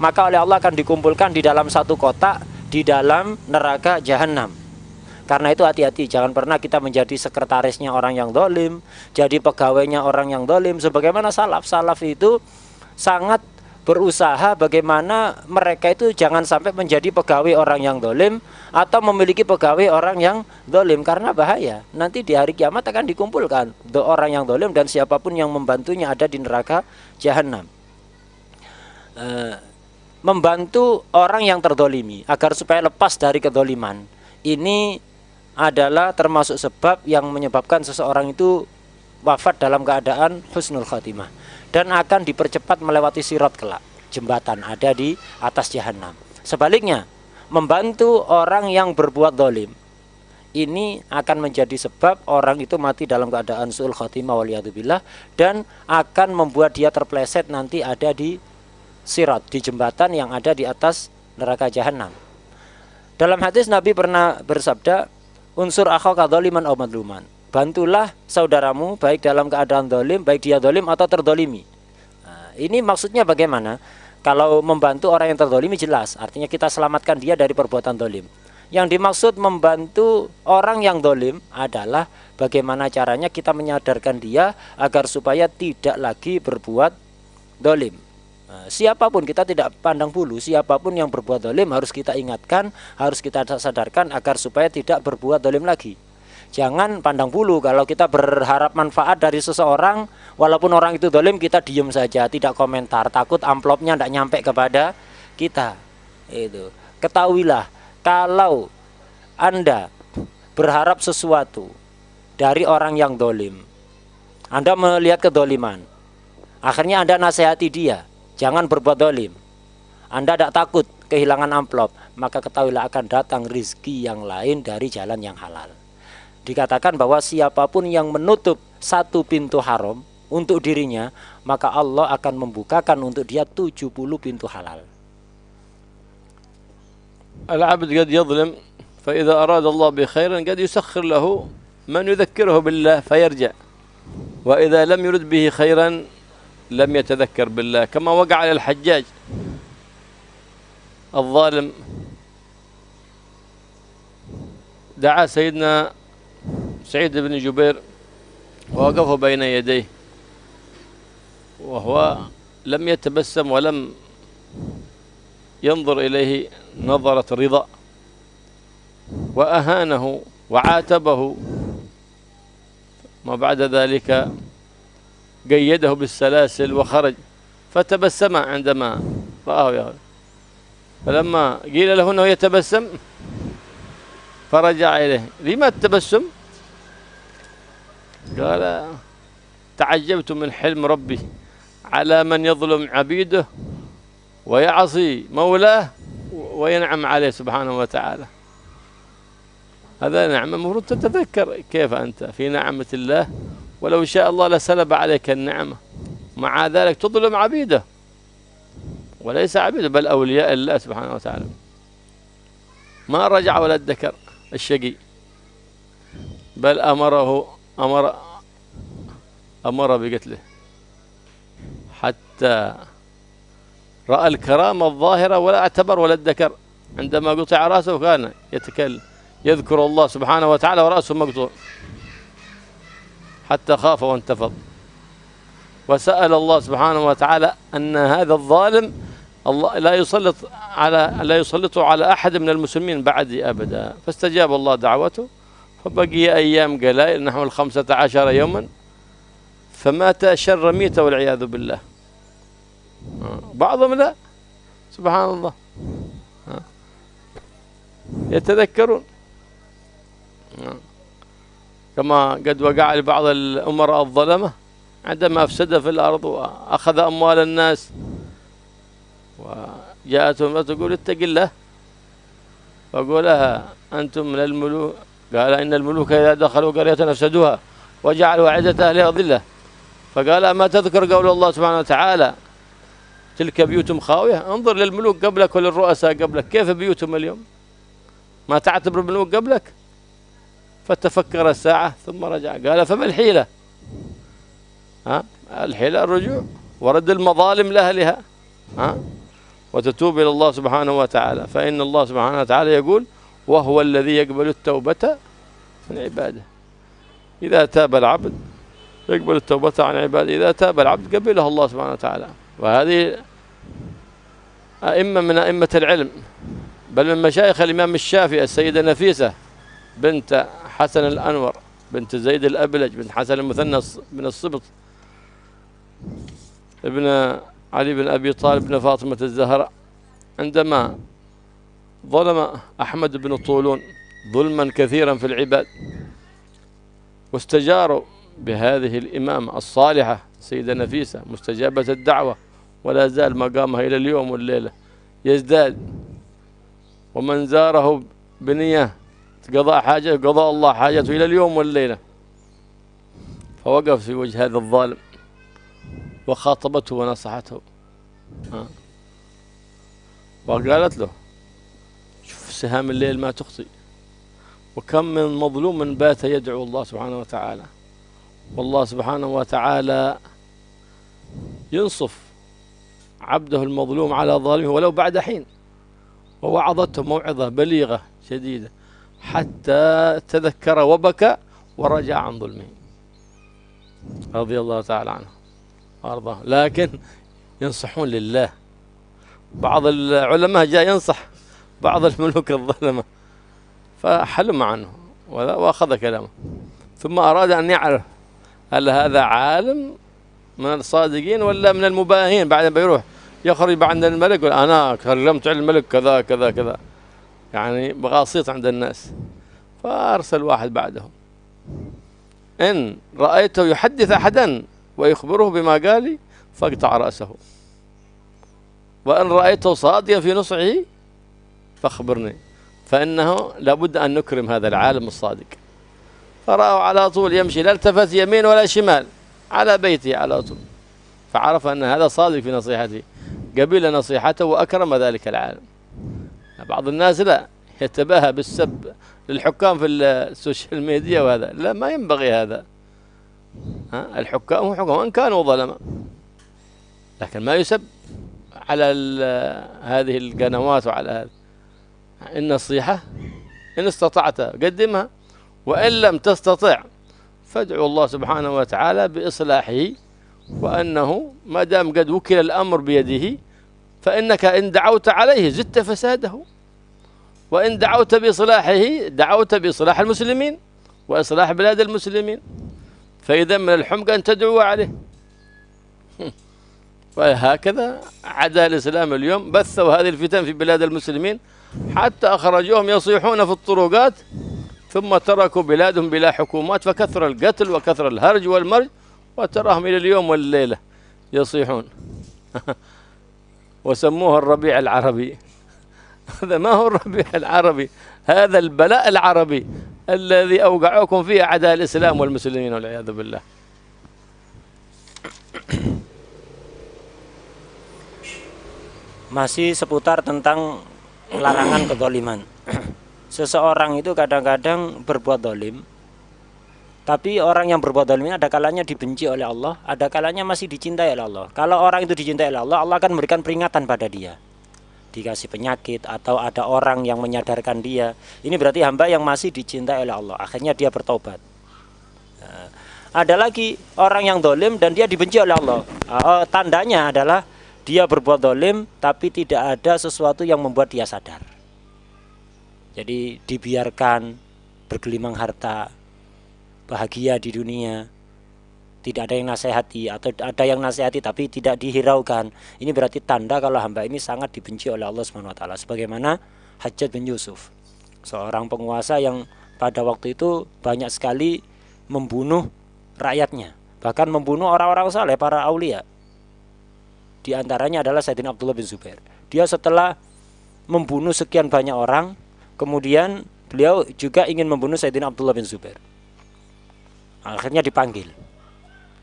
maka oleh Allah akan dikumpulkan di dalam satu kotak di dalam neraka jahanam. Karena itu hati-hati, jangan pernah kita menjadi sekretarisnya orang yang dolim, jadi pegawainya orang yang dolim. Sebagaimana salaf itu sangat berusaha bagaimana mereka itu jangan sampai menjadi pegawai orang yang dolim atau memiliki pegawai orang yang dolim, karena bahaya. Nanti di hari kiamat akan dikumpulkan orang yang dolim dan siapapun yang membantunya ada di neraka jahanam. Membantu orang yang terdolimi agar supaya lepas dari kedoliman, ini adalah termasuk sebab yang menyebabkan seseorang itu wafat dalam keadaan husnul khatimah dan akan dipercepat melewati sirat kelak, jembatan ada di atas jahanam. Sebaliknya, membantu orang yang berbuat dolim, ini akan menjadi sebab orang itu mati dalam keadaan su'ul khatimah waliyadzubillah, dan akan membuat dia terpleset nanti ada di sirat, di jembatan yang ada di atas neraka jahanam. Dalam hadis Nabi pernah bersabda, unsur akhaka dzaliman aw madluman, bantulah saudaramu baik dalam keadaan dolim, baik dia dolim atau terdolimi. Nah, ini maksudnya bagaimana? Kalau membantu orang yang terdolimi jelas, artinya kita selamatkan dia dari perbuatan dolim. Yang dimaksud membantu orang yang dolim adalah bagaimana caranya kita menyadarkan dia agar supaya tidak lagi berbuat dolim. Siapapun, kita tidak pandang bulu, siapapun yang berbuat dolim harus kita ingatkan, harus kita sadarkan agar supaya tidak berbuat dolim lagi. Jangan pandang bulu, kalau kita berharap manfaat dari seseorang, walaupun orang itu dolim, kita diem saja, tidak komentar, takut amplopnya tidak nyampe kepada kita. Itu. Ketahuilah, kalau Anda berharap sesuatu dari orang yang dolim, Anda melihat kedoliman, akhirnya Anda nasihati dia, jangan berbuat dolim. Anda tidak takut kehilangan amplop, maka ketahuilah akan datang rizki yang lain dari jalan yang halal. Dikatakan bahwa siapapun yang menutup satu pintu haram untuk dirinya, maka Allah akan membukakan untuk dia 70 pintu halal. Al-'abd qad yadhlim fa idza arada Allah bi khairin qad yusakhkhir lahu man yudhakkiruhu billah fayarja wa idza lam yurid bihi khairan لم يتذكر بالله كما وقع على الحجاج الظالم. دعا سيدنا سعيد بن جبير ووقف بين يديه وهو لم يتبسم ولم ينظر إليه نظرة رضا وأهانه وعاتبه. ما بعد ذلك قيده بالسلاسل وخرج فتبسم عندما رآه يهود. فلما قيل له أنه يتبسم فرجع إليه، لما التبسم؟ قال تعجبت من حلم ربي على من يظلم عبيده ويعصي مولاه وينعم عليه سبحانه وتعالى. هذا نعمة المفروض تتذكر كيف أنت في نعمة الله، ولو شاء الله لسلب عليك النعمة، مع ذلك تظلم عبيده وليس عبيده بل أولياء الله سبحانه وتعالى. ما رجع ولا ادكر الشقي، بل أمر بقتله حتى رأى الكرامة الظاهرة ولا اعتبر ولا ادكر. عندما قطع رأسه كان يتكلم يذكر الله سبحانه وتعالى ورأسه مقطوع حتى خاف وانتفض، وسأل الله سبحانه وتعالى أن هذا الظالم الله لا يسلط على أحد من المسلمين بعدي أبدا. فاستجاب الله دعوته فبقي أيام قلائل نحو 15 يوما فمات شر ميت والعياذ بالله. بعضهم لا، سبحان الله، يتذكرون كما قد وقع لبعض الأمراء الظلمة عندما أفسد في الأرض وأخذ أموال الناس وجاءتهم تقول اتق الله، فقال لها أنتم من الملوك، قال إن الملوك إذا دخلوا قرية أفسدوها وجعلوا عزة أهلها ذلة. فقال ما تذكر قول الله سبحانه وتعالى تلك بيوتهم خاوية؟ انظر للملوك قبلك وللرؤساء قبلك كيف بيوتهم اليوم، ما تعتبر الملوك قبلك؟ فتفكر الساعة ثم رجع قال فما الحيلة؟ الحيلة الرجوع ورد المظالم لأهلها. وتتوب إلى الله سبحانه وتعالى، فإن الله سبحانه وتعالى يقول: وهو الذي يقبل التوبة من عباده. إذا تاب العبد يقبل التوبة عن عباده، إذا تاب العبد قبله الله سبحانه وتعالى. وهذه أئمة من أئمة العلم، بل من مشايخ الإمام الشافعي السيدة نفيسة بنت حسن الأنور بنت زيد الأبلج بنت حسن المثنى بن الصبط ابن علي بن أبي طالب بن فاطمة الزهراء، عندما ظلم أحمد بن طولون ظلما كثيرا في العباد، واستجاروا بهذه الإمامة الصالحة سيدة نفيسة مستجابة الدعوة، ولا زال مقامها إلى اليوم والليلة يزداد، ومن زاره بنية قضاء حاجة قضاء الله حاجته إلى اليوم والليلة. فوقف في وجه هذا الظالم وخاطبته ونصحته، وقالت له: شوف سهام الليل ما تخطي، وكم من مظلوم بات يدعو الله سبحانه وتعالى، والله سبحانه وتعالى ينصف عبده المظلوم على ظالمه ولو بعد حين. ووعظته موعظة بليغة شديدة حتى تذكر وبكى ورجع عن ظلمه رضي الله تعالى عنه وأرضاه. لكن ينصحون لله. بعض العلماء جاء ينصح بعض الملوك الظلمة فحلم عنه وأخذ كلامه، ثم أراد أن يعرف هل هذا عالم من الصادقين ولا من المباهين. بعد ما يروح يخرج عند الملك يقول: أنا كرمت على الملك كذا كذا كذا، يعني بغاصيط عند الناس. فأرسل واحد بعدهم: إن رأيته يحدث أحدا ويخبره بما قال لي فاقطع رأسه، وإن رأيته صادقا في نصحه فاخبرني، فإنه لابد أن نكرم هذا العالم الصادق. فرأوا على طول يمشي، لا التفت يمين ولا شمال، على بيته على طول، فعرف أن هذا صادق في نصيحته، قبل نصيحته وأكرم ذلك العالم. بعض الناس لا يتباهى بالسب للحكام في السوشيال ميديا، وهذا لا، ما ينبغي هذا. الحكام هم حكام وإن كانوا ظلما، لكن ما يسب على هذه القنوات وعلى هذا. النصيحة إن استطعت قدمها، وإن لم تستطع فادعو الله سبحانه وتعالى بإصلاحه، وأنه ما دام قد وكل الأمر بيده فإنك إن دعوت عليه زدت فساده، وإن دعوت بإصلاحه دعوت بإصلاح المسلمين وإصلاح بلاد المسلمين. فإذا من الحمق أن تدعو عليه. وهكذا عدا الإسلام اليوم، بثوا هذه الفتن في بلاد المسلمين حتى أخرجوهم يصيحون في الطرقات، ثم تركوا بلادهم بلا حكومات، فكثر القتل وكثر الهرج والمرج، وتراهم إلى اليوم والليلة يصيحون. وسموه الربيع العربي. هذا ما هو الربيع العربي، هذا البلاء العربي الذي أوقعوكم فيه أعداء الإسلام والمسلمين والعياذ بالله. Masih seputar tentang larangan kezaliman. Seseorang itu kadang-kadang berbuat zalim, tapi orang yang berbuat zalim ini ada kalanya dibenci oleh Allah, ada kalanya masih dicintai oleh Allah. Kalau orang itu dicintai oleh Allah, Allah akan memberikan peringatan pada dia, dikasih penyakit, atau ada orang yang menyadarkan dia. Ini berarti hamba yang masih dicintai oleh Allah, akhirnya dia bertobat. Nah, ada lagi orang yang zalim dan dia dibenci oleh Allah. Tandanya adalah dia berbuat zalim tapi tidak ada sesuatu yang membuat dia sadar. Jadi dibiarkan bergelimang harta, bahagia di dunia, tidak ada yang nasihati, atau ada yang nasihati tapi tidak dihiraukan. Ini berarti tanda kalau hamba ini sangat dibenci oleh Allah Subhanahu wa taala. Sebagaimana Hajjaj bin Yusuf, seorang penguasa yang pada waktu itu banyak sekali membunuh rakyatnya, bahkan membunuh orang-orang saleh, para aulia. Di antaranya adalah Sayyidina Abdullah bin Zubair. Dia setelah membunuh sekian banyak orang, kemudian beliau juga ingin membunuh Sayyidina Abdullah bin Zubair. Akhirnya dipanggil.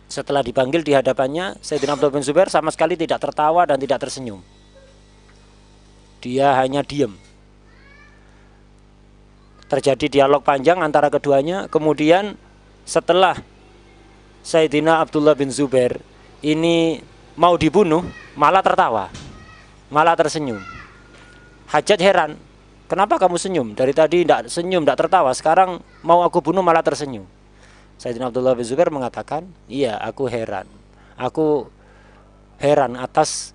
Setelah dipanggil di hadapannya, Sayyidina Abdullah bin Zubair sama sekali tidak tertawa dan tidak tersenyum. Dia hanya diam. Terjadi dialog panjang antara keduanya. Kemudian setelah Sayyidina Abdullah bin Zubair ini mau dibunuh, malah tertawa. malah tersenyum. Hajjaj heran, kenapa kamu senyum? Dari tadi tidak senyum, tidak tertawa, sekarang mau aku bunuh malah tersenyum. Sayyidina Abdullah bin Zubair mengatakan, iya, aku heran. Aku heran atas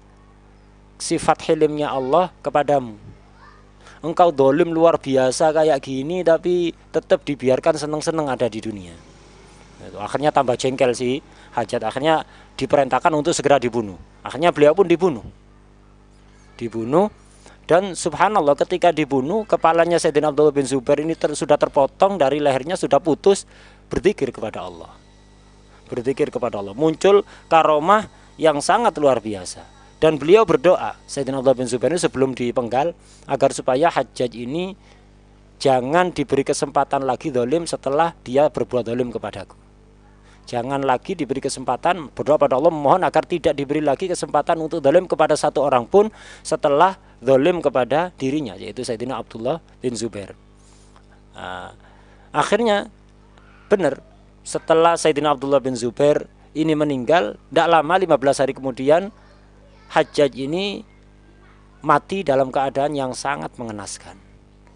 sifat hilimnya Allah kepadamu. Engkau dolim luar biasa kayak gini, tapi tetap dibiarkan seneng-seneng ada di dunia. Akhirnya tambah jengkel si Hajjaj. Akhirnya diperintahkan untuk segera dibunuh. Akhirnya beliau pun dibunuh. Dan subhanallah, ketika dibunuh, kepalanya Sayyidina Abdullah bin Zubair ini sudah terpotong dari lehernya, sudah putus, berzikir kepada Allah. Berzikir kepada Allah. Muncul karomah yang sangat luar biasa. Dan beliau berdoa, Sayyidina Abdullah bin Zubair ini sebelum dipenggal, agar supaya Hajjaj ini jangan diberi kesempatan lagi dolim setelah dia berbuat dolim kepadaku. Jangan lagi diberi kesempatan, berdoa pada Allah, mohon agar tidak diberi lagi kesempatan untuk dolim kepada satu orang pun setelah dolim kepada dirinya, yaitu Sayyidina Abdullah bin Zubair. Akhirnya benar, setelah Sayyidina Abdullah bin Zubair ini meninggal, tidak lama 15 hari kemudian Hajjaj ini mati dalam keadaan yang sangat mengenaskan,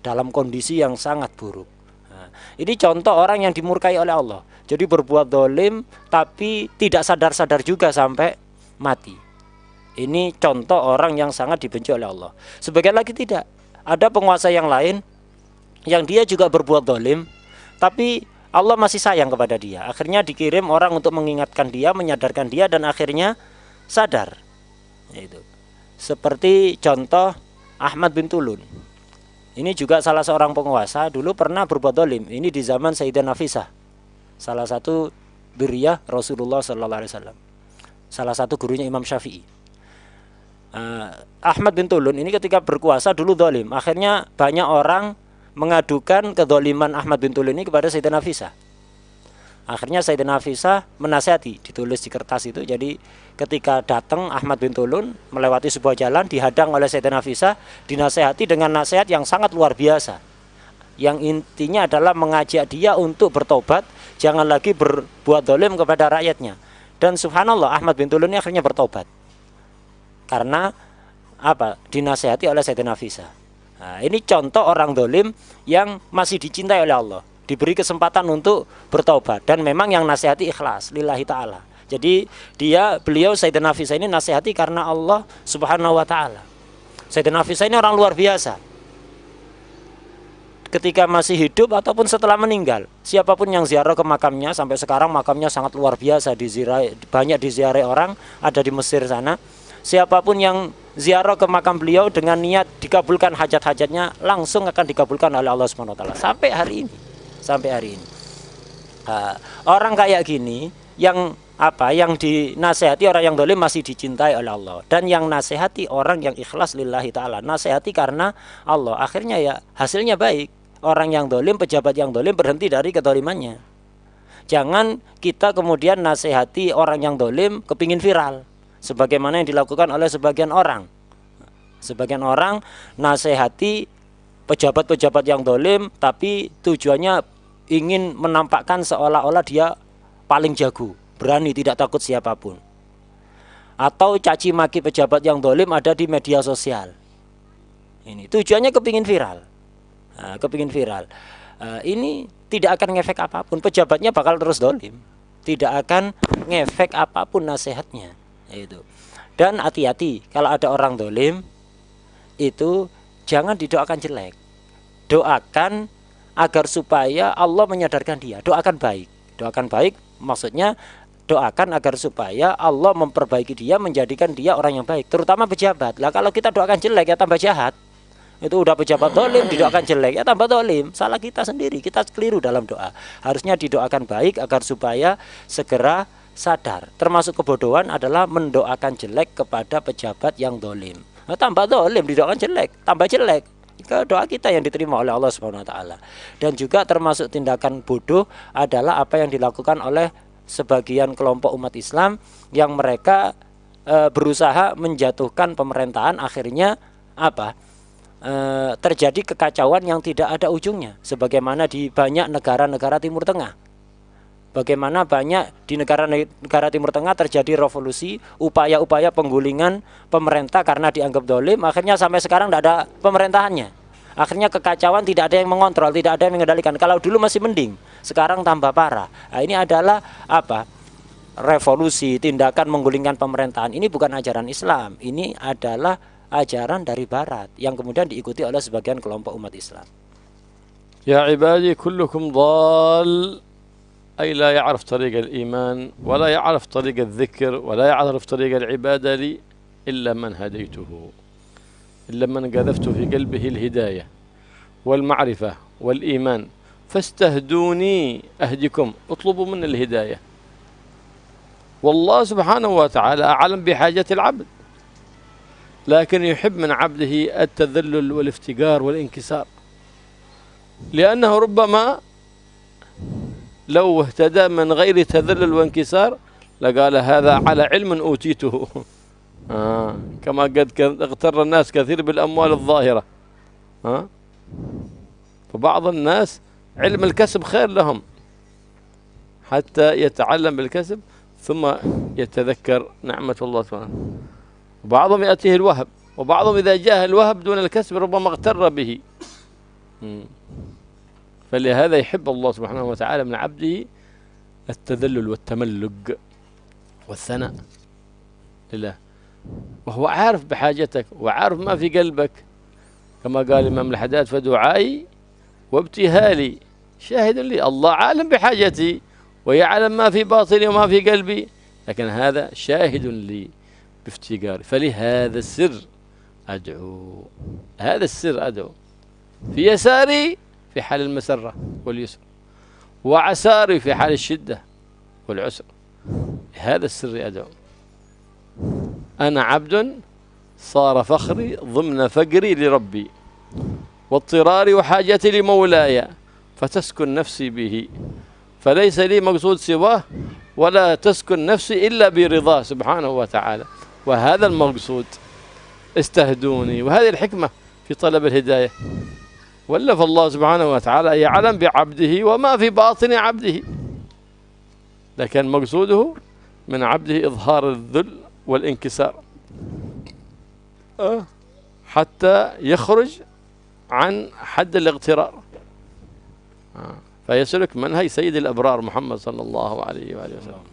dalam kondisi yang sangat buruk. Ini contoh orang yang dimurkai oleh Allah. Jadi berbuat dolim tapi tidak sadar-sadar juga sampai mati. Ini contoh orang yang sangat dibenci oleh Allah. Sebagian lagi tidak. Ada penguasa yang lain yang dia juga berbuat dolim, tapi Allah masih sayang kepada dia. Akhirnya dikirim orang untuk mengingatkan dia, menyadarkan dia, dan akhirnya sadar. Itu seperti contoh Ahmad bin Tulun. Ini juga salah seorang penguasa, dulu pernah berbuat dolim. Ini di zaman Sayyidah Nafisah, salah satu dzurriyyah Rasulullah SAW, salah satu gurunya Imam Syafi'i. Ahmad bin Tulun ini ketika berkuasa dulu dolim. Akhirnya banyak orang mengadukan kedoliman Ahmad bin Tulun ini kepada Sayyidah Nafisah. Akhirnya Sayyidah Nafisah menasihati, ditulis di kertas itu. Jadi ketika datang Ahmad bin Tulun melewati sebuah jalan, dihadang oleh Sayyidah Nafisah, dinasihati dengan nasihat yang sangat luar biasa, yang intinya adalah mengajak dia untuk bertobat, jangan lagi berbuat dolim kepada rakyatnya. Dan subhanallah, Ahmad bin Tulun ini akhirnya bertobat karena apa? Dinasihati oleh Sayyidah Nafisah. Nah, ini contoh orang dolim yang masih dicintai oleh Allah, diberi kesempatan untuk bertobat, dan memang yang nasihati ikhlas lillahi ta'ala. Jadi beliau Sayyidah Nafisah ini nasihati karena Allah subhanahu wa ta'ala. Sayyidah Nafisah ini orang luar biasa. Ketika masih hidup ataupun setelah meninggal, siapapun yang ziarah ke makamnya, sampai sekarang makamnya sangat luar biasa, banyak diziarahi orang, ada di Mesir sana. Siapapun yang ziarah ke makam beliau dengan niat dikabulkan hajat-hajatnya, langsung akan dikabulkan oleh Allah Subhanahu wa taala sampai hari ini. Orang kayak gini yang dinasehati, orang yang dolim masih dicintai oleh Allah, dan yang nasihati orang yang ikhlas lillahi ta'ala, nasihati karena Allah, akhirnya ya hasilnya baik. Orang yang dolim, pejabat yang dolim berhenti dari kedolimannya. Jangan kita kemudian nasihati orang yang dolim kepingin viral, sebagaimana yang dilakukan oleh sebagian orang. Sebagian orang nasihati pejabat-pejabat yang dolim, tapi tujuannya ingin menampakkan seolah-olah dia paling jago, berani, tidak takut siapapun. Atau caci maki pejabat yang dolim ada di media sosial. Ini tujuannya kepingin viral. Ini tidak akan ngefek apapun. Pejabatnya bakal terus dolim, tidak akan ngefek apapun nasihatnya. Itu. Dan hati-hati kalau ada orang dolim, itu jangan didoakan jelek. Doakan agar supaya Allah menyadarkan dia. Doakan baik. Doakan baik maksudnya doakan agar supaya Allah memperbaiki dia, menjadikan dia orang yang baik, terutama pejabat. Lah kalau kita doakan jelek ya tambah jahat. Itu udah pejabat dolim, didoakan jelek ya tambah dolim. Salah kita sendiri, kita keliru dalam doa. Harusnya didoakan baik agar supaya segera sadar. Termasuk kebodohan adalah mendoakan jelek kepada pejabat yang dolim. Nah, tambah dolim, didoakan jelek, tambah jelek. Doa kita yang diterima oleh Allah Subhanahu wa taala. Dan juga termasuk tindakan bodoh adalah apa yang dilakukan oleh sebagian kelompok umat Islam yang mereka berusaha menjatuhkan pemerintahan, akhirnya terjadi kekacauan yang tidak ada ujungnya, sebagaimana di banyak negara-negara Timur Tengah. Bagaimana banyak di negara Timur Tengah terjadi revolusi, upaya-upaya penggulingan pemerintah karena dianggap dolim, akhirnya sampai sekarang tidak ada pemerintahannya. Akhirnya kekacauan, tidak ada yang mengontrol, tidak ada yang mengendalikan. Kalau dulu masih mending, sekarang tambah parah. Nah, ini adalah apa? Revolusi, tindakan menggulingkan pemerintahan. Ini bukan ajaran Islam, ini adalah ajaran dari Barat yang kemudian diikuti oleh sebagian kelompok umat Islam. Ya ibadi kullukum dhal, ay la ya'rif tariq al-iman, wa la ya'rif tariq al-dhikr, wa la ya'rif tariq al-ibadah li illa man hadaytuhu, illa man qadhaftu fi qalbihi al-hidayah wal ma'rifah wal iman fastahduni ahdikum, utlubu min al-hidayah. والله سبحانه وتعالى أعلم بحاجة العبد، لكن يحب من عبده التذلل والافتقار والانكسار، لأنه ربما لو اهتدى من غير تذلل وانكسار لقال هذا على علم أوتيته. كما قد اغتر الناس كثير بالأموال الظاهرة. فبعض الناس علم الكسب خير لهم حتى يتعلم بالكسب ثم يتذكر نعمة الله سبحانه. وبعضهم يأتيه الوهب، وبعضهم إذا جاء الوهب دون الكسب ربما اغتر به. فلهذا يحب الله سبحانه وتعالى من عبده التذلل والتملق والثناء لله، وهو عارف بحاجتك وعارف ما في قلبك، كما قال الإمام الحداد فدعائي وابتهالي شاهد لي، الله عالم بحاجتي ويعلم ما في باطني وما في قلبي، لكن هذا شاهد لي بافتقاري، فلهذا السر أدعو، هذا السر أدعو في يساري في حال المسرة واليسر، وعساري في حال الشدة والعسر، هذا السر أدعو. أنا عبد صار فخري ضمن فقري لربي واضطراري وحاجتي لمولاي، فتسكن نفسي به، فليس لي مقصود سواه، ولا تسكن نفسي إلا برضاه سبحانه وتعالى، وهذا المقصود. استهدوني، وهذه الحكمة في طلب الهداية. ولف الله سبحانه وتعالى يعلم بعبده وما في باطن عبده، لكن مقصوده من عبده إظهار الذل والانكسار حتى يخرج عن حد الاغترار، فيسلك منهج سيد الأبرار محمد صلى الله عليه وآله وسلم.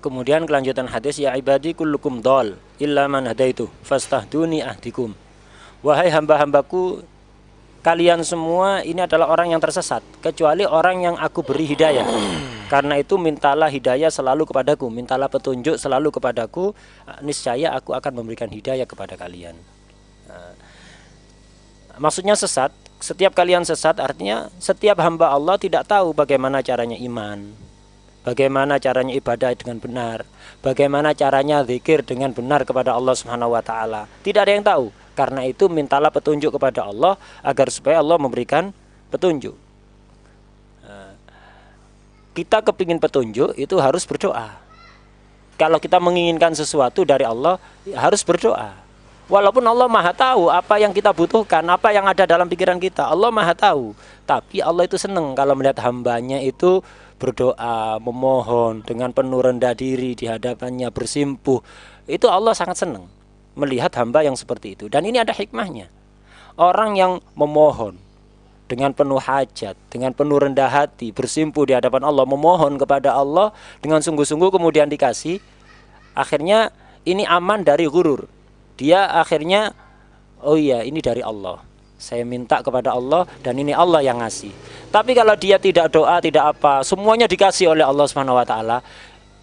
Kemudian kelanjutan hadis, ya ibadi kullukum dhal illa man hadaitu fastahduni ahdikum. Wahai hamba-hambaku, kalian semua ini adalah orang yang tersesat kecuali orang yang aku beri hidayah. Karena itu mintalah hidayah selalu kepadaku, mintalah petunjuk selalu kepadaku, niscaya aku akan memberikan hidayah kepada kalian. Maksudnya sesat, setiap kalian sesat artinya setiap hamba Allah tidak tahu bagaimana caranya iman, bagaimana caranya ibadah dengan benar, bagaimana caranya zikir dengan benar kepada Allah Subhanahu wa taala. Tidak ada yang tahu. Karena itu mintalah petunjuk kepada Allah agar supaya Allah memberikan petunjuk. Kita kepingin petunjuk itu harus berdoa. Kalau kita menginginkan sesuatu dari Allah harus berdoa. Walaupun Allah Maha tahu apa yang kita butuhkan, apa yang ada dalam pikiran kita, Allah Maha tahu. Tapi Allah itu senang kalau melihat hambanya itu berdoa, memohon dengan penuh rendah diri di hadapannya, bersimpuh. Itu Allah sangat senang melihat hamba yang seperti itu. Dan ini ada hikmahnya. Orang yang memohon dengan penuh hajat, dengan penuh rendah hati, bersimpuh di hadapan Allah, memohon kepada Allah dengan sungguh-sungguh kemudian dikasih, akhirnya ini aman dari ghurur. Dia akhirnya, oh iya ini dari Allah, saya minta kepada Allah dan ini Allah yang ngasih. Tapi kalau dia tidak doa, tidak apa, semuanya dikasih oleh Allah Subhanahu wa taala,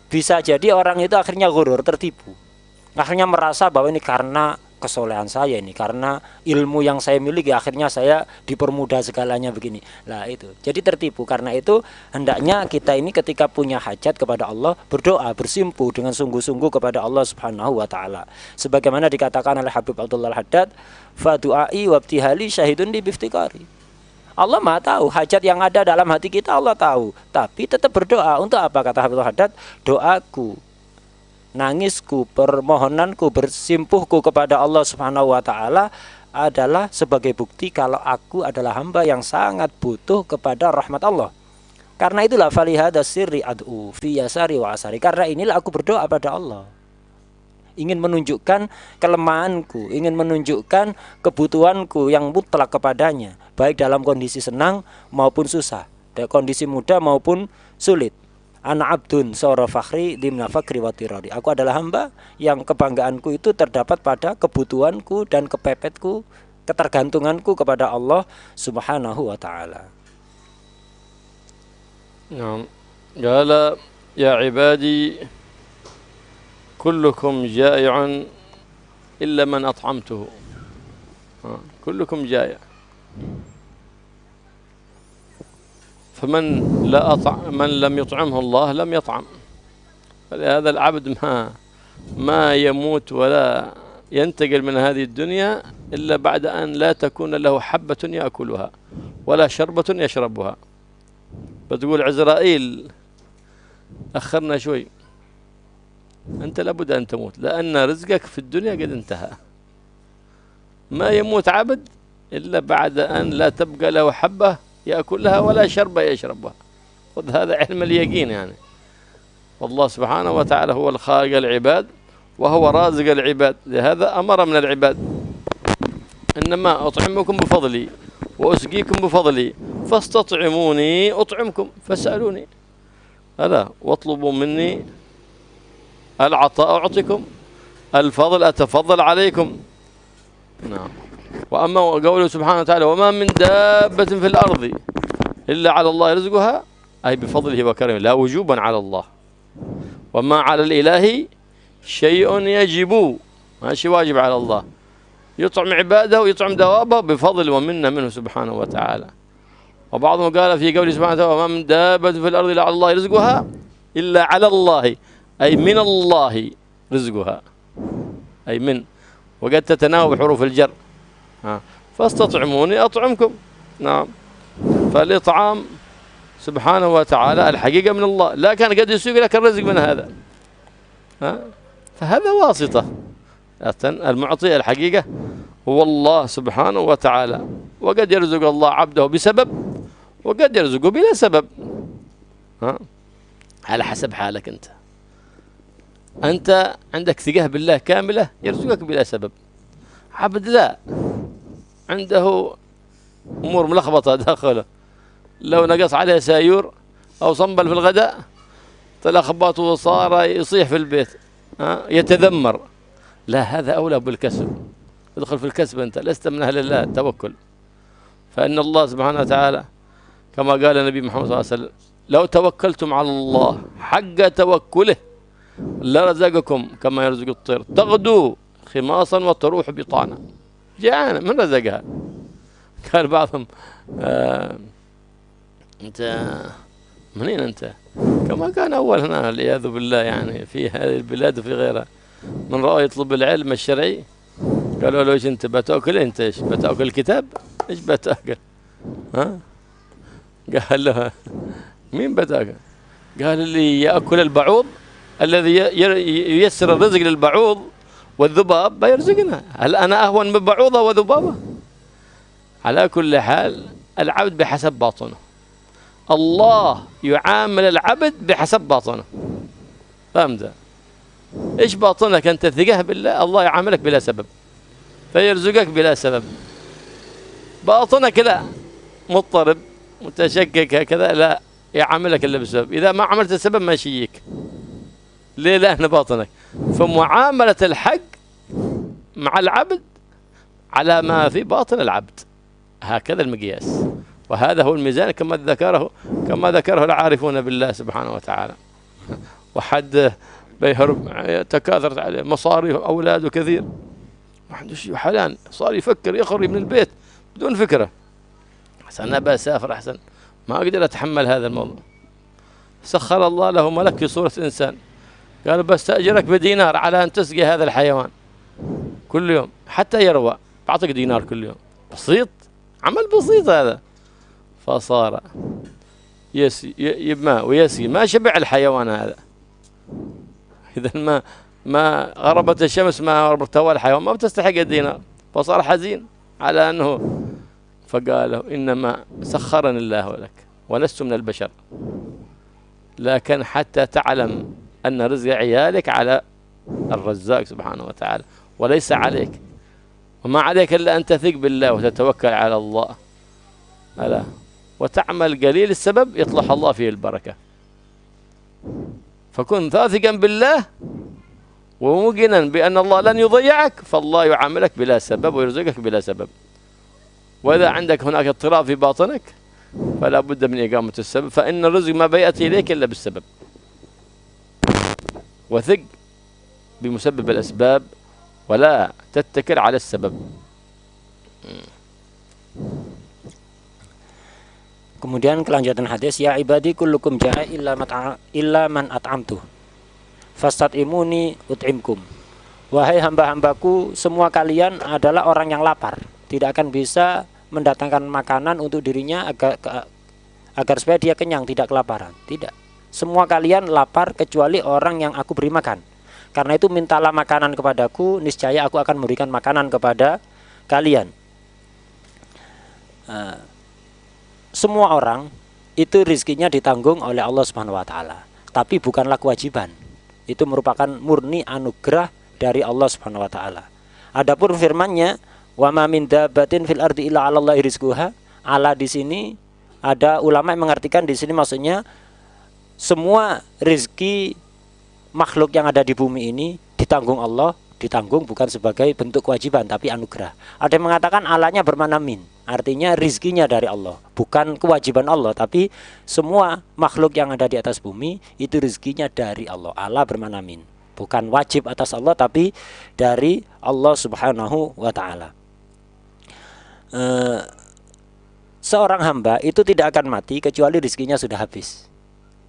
bisa jadi orang itu akhirnya ghurur, tertipu. Akhirnya merasa bahwa ini karena kesolehan saya, ini karena ilmu yang saya miliki, akhirnya saya dipermudah segalanya begini. Lah itu. Jadi tertipu. Karena itu hendaknya kita ini ketika punya hajat kepada Allah berdoa, bersimpuh dengan sungguh-sungguh kepada Allah Subhanahu wa taala. Sebagaimana dikatakan oleh Habib Abdullah Al-Haddad, fa du'ai wabtihali syahidun li biftikari. Allah Maha tahu hajat yang ada dalam hati kita, Allah tahu. Tapi tetap berdoa. Untuk apa kata Habib Al-Haddad? Doaku, nangisku, permohonanku, bersimpuhku kepada Allah Subhanahu wa taala adalah sebagai bukti kalau aku adalah hamba yang sangat butuh kepada rahmat Allah. Karena itulah falihada sirri ad'u fi yasari wa asari. Karena inilah aku berdoa pada Allah. Ingin menunjukkan kelemahanku, ingin menunjukkan kebutuhanku yang mutlak kepadanya, baik dalam kondisi senang maupun susah, dalam kondisi mudah maupun sulit. Ana abdun sora fakhri dimna fakri wa tirari. Aku adalah hamba yang kebanggaanku itu terdapat pada kebutuhanku dan kepepetku, ketergantunganku kepada Allah Subhanahu wa taala. نعم. قال يا عبادي كلكم جائع إلا من أطعمته. كلكم جائع، فمن من لم يطعمه الله لم يطعم. فلهذا العبد ما يموت ولا ينتقل من هذه الدنيا إلا بعد أن لا تكون له حبة يأكلها ولا شربة يشربها. بتقول عزرائيل أخرنا شوي، أنت لابد أن تموت، لأن رزقك في الدنيا قد انتهى. ما يموت عبد إلا بعد أن لا تبقى له حبة يأكلها ولا شربة يشربها. خذ هذا علم اليقين يعني. والله سبحانه وتعالى هو الخالق العباد وهو رازق العباد، لهذا أمر من العباد: إنما أطعمكم بفضلي وأسقيكم بفضلي فاستطعموني أطعمكم فاسألوني. هذا واطلبوا مني العطاء أعطيكم، الفضل أتفضل عليكم. نعم. وأما قوله سبحانه وتعالى: وما من دابة في الأرض إلا على الله رزقها، أي بفضله وكرمه، لا وجوبا على الله. وما على الإله شيء يجب، ماشي واجب على الله، يطعم عباده ويطعم دوابه بفضل ومنه منه سبحانه وتعالى. وبعضهم قال في قوله سبحانه وتعالى: وما من دابة في الأرض إلا على الله رزقها، إلا على الله أي من الله رزقها، أي من، وقد تتناوب حروف الجر. فاستطعموني أطعمكم. نعم. فالإطعام سبحانه وتعالى الحقيقة من الله، لكن قد يسوق لك الرزق من هذا، فهذا واسطة. المعطي الحقيقة هو الله سبحانه وتعالى، وقد يرزق الله عبده بسبب وقد يرزقه بلا سبب، على حسب حالك أنت عندك ثقة بالله كاملة يرزقك بلا سبب. عبد لا، عنده أمور ملخبطة داخله، لو نقص عليه سايور أو صنبل في الغداء تلخبط وصار يصيح في البيت، يتذمر. لا، هذا أولى بالكسب. ادخل في الكسب، أنت لست من أهل الله التوكل. فإن الله سبحانه وتعالى كما قال النبي محمد صلى الله عليه وسلم: لو توكلتم على الله حق توكله لرزقكم كما يرزق الطير تغدو خماصا وتروح بطانا. جاءنا من رزقها؟ قال بعضهم: أنت منين أنت؟ كما كان أول هنا والعياذ بالله، يعني في هذه البلاد وفي غيرها، من رأى يطلب العلم الشرعي قالوا له: إيش أنت بتأكل؟ أنت إيش بتأكل؟ الكتاب؟ إيش بتأكل؟ قال له: مين بتأكل؟ قال: اللي يأكل البعوض الذي ييسر الرزق للبعوض والذباب بيرزقنا. هل أنا أهون من بعوضة وذبابة؟ على كل حال العبد بحسب باطنه، الله يعامل العبد بحسب باطنه. فهمت؟ إيش باطنك أنت؟ ثقة بالله، الله يعاملك بلا سبب فيرزقك بلا سبب. باطنك لا، مضطرب متشكك هكذا، لا يعاملك إلا بسبب. إذا ما عملت السبب ما يشيك. ليه؟ لأن باطنك. فمعاملة الحق مع العبد على ما في باطن العبد، هكذا المقياس، وهذا هو الميزان كما ذكره العارفون بالله سبحانه وتعالى. وحد بيهرب تكاثرت عليه مصاري أولاده كثير، ما عنده شيء حلال، صار يفكر يخرج من البيت بدون فكرة. أحسن أنا بسافر، أحسن ما أقدر أتحمل هذا الموضوع. سخر الله له ملك في صورة إنسان، قال: بستأجرك بدينار على أن تسقي هذا الحيوان كل يوم حتى يروى، بعطيك دينار كل يوم. بسيط، عمل بسيط هذا. فصار يجيب ماء ويسقي، ما شبع الحيوان هذا. إذا ما غربت الشمس ما ارتوى الحيوان ما بتستحق الدينار. فصار حزين على أنه، فقال له: إنما سخرني الله لك ولست من البشر، لكن حتى تعلم أن رزق عيالك على الرزاق سبحانه وتعالى وليس عليك، وما عليك إلا أن تثق بالله وتتوكل على الله، ألا وتعمل قليل السبب يطلح الله فيه البركة. فكن ثاثقا بالله وموقنا بأن الله لن يضيعك، فالله يعاملك بلا سبب ويرزقك بلا سبب. وإذا عندك هناك اضطراب في باطنك فلا بد من إقامة السبب، فإن الرزق ما بيأتي إليك إلا بالسبب. وثق بمسبب الأسباب ولا تتكل على السبب. Kemudian kelanjutan hadis, ya ibadi kullukum ja'i illa man at'amtu fastat'imuni ut'imkum. Wahai hamba-hambaku, semua kalian adalah orang yang lapar, tidak akan bisa mendatangkan makanan untuk dirinya agar supaya dia kenyang, tidak kelaparan. Tidak. Semua kalian lapar kecuali orang yang aku beri makan. Karena itu mintalah makanan kepadaku, niscaya aku akan memberikan makanan kepada kalian. Semua orang itu rizkinya ditanggung oleh Allah Subhanahu wa taala, tapi bukanlah kewajiban. Itu merupakan murni anugerah dari Allah Subhanahu wa taala. Adapun firman-Nya, wa ma min dabbatin fil ardi illa 'alallahi rizquha, ala di sini ada ulama yang mengartikan di sini maksudnya semua rizki makhluk yang ada di bumi ini ditanggung Allah, ditanggung bukan sebagai bentuk kewajiban tapi anugerah. Ada yang mengatakan alanya bermakna min, artinya rizkinya dari Allah, bukan kewajiban Allah, tapi semua makhluk yang ada di atas bumi itu rizkinya dari Allah. Allah bermakna min, bukan wajib atas Allah tapi dari Allah Subhanahu wa taala. Seorang hamba itu tidak akan mati kecuali rizkinya sudah habis.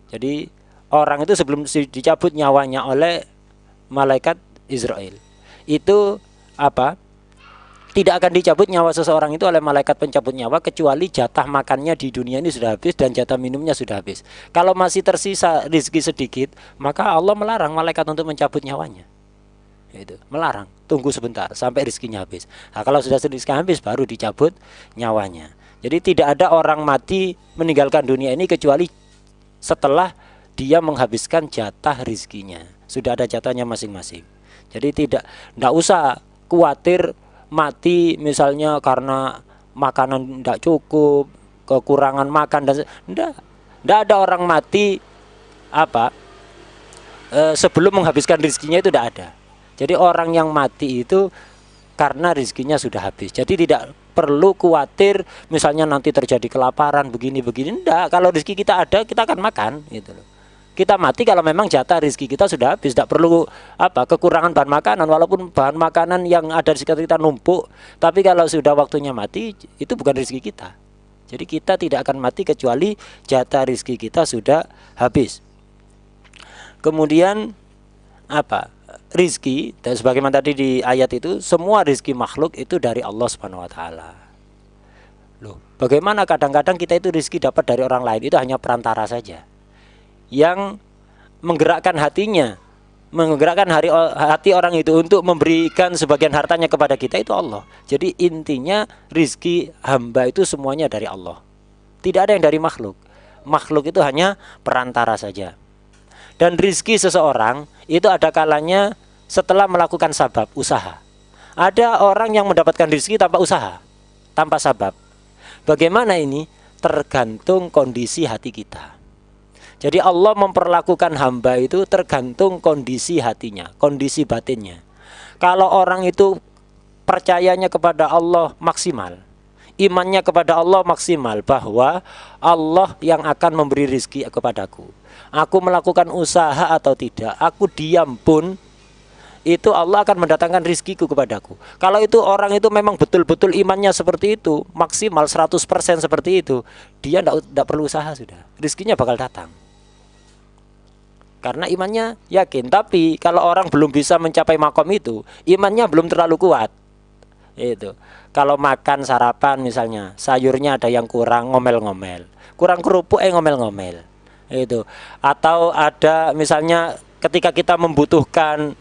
Jadi orang itu sebelum dicabut nyawanya oleh malaikat Israel itu tidak akan dicabut nyawa seseorang itu oleh malaikat pencabut nyawa kecuali jatah makannya di dunia ini sudah habis dan jatah minumnya sudah habis. Kalau masih tersisa rizki sedikit, maka Allah melarang malaikat untuk mencabut nyawanya. Itu melarang, tunggu sebentar sampai rizkinya habis. Nah, kalau sudah rizkinya habis baru dicabut nyawanya. Jadi tidak ada orang mati meninggalkan dunia ini kecuali setelah dia menghabiskan jatah rizkinya. Sudah ada jatahnya masing-masing. Jadi tidak usah khawatir mati misalnya karena makanan tidak cukup, kekurangan makan dan tidak ada orang mati sebelum menghabiskan rizkinya, itu tidak ada. Jadi orang yang mati itu karena rizkinya sudah habis. Jadi tidak perlu khawatir misalnya nanti terjadi kelaparan begini-begini. Tidak, kalau rizki kita ada kita akan makan gitu loh. Kita mati kalau memang jatah rizki kita sudah habis, tidak perlu kekurangan bahan makanan, walaupun bahan makanan yang ada di sekitar kita numpuk, tapi kalau sudah waktunya mati itu bukan rizki kita. Jadi kita tidak akan mati kecuali jatah rizki kita sudah habis. Kemudian rizki, dan sebagaimana tadi di ayat itu, semua rizki makhluk itu dari Allah Subhanahu wa taala. Loh, bagaimana kadang-kadang kita itu rizki dapat dari orang lain, itu hanya perantara saja. Yang menggerakkan hatinya, menggerakkan hati orang itu untuk memberikan sebagian hartanya kepada kita itu Allah. Jadi intinya rizki hamba itu semuanya dari Allah, tidak ada yang dari makhluk. Makhluk itu hanya perantara saja. Dan rizki seseorang itu ada kalanya setelah melakukan sabab, usaha. Ada orang yang mendapatkan rizki tanpa usaha, tanpa sabab. Bagaimana ini? Tergantung kondisi hati kita. Jadi Allah memperlakukan hamba itu tergantung kondisi hatinya, kondisi batinnya. Kalau orang itu percayanya kepada Allah maksimal, imannya kepada Allah maksimal, bahwa Allah yang akan memberi rizki kepadaku, aku melakukan usaha atau tidak, aku diam pun, itu Allah akan mendatangkan rizkiku kepadaku. Kalau itu orang itu memang betul-betul imannya seperti itu, maksimal 100% seperti itu, dia tidak perlu usaha, sudah rizkinya bakal datang. Karena imannya yakin. Tapi kalau orang belum bisa mencapai makom itu, imannya belum terlalu kuat. Itu. Kalau makan sarapan misalnya, sayurnya ada yang kurang, ngomel-ngomel. Kurang kerupuk, ngomel-ngomel. Itu. Atau ada misalnya ketika kita membutuhkan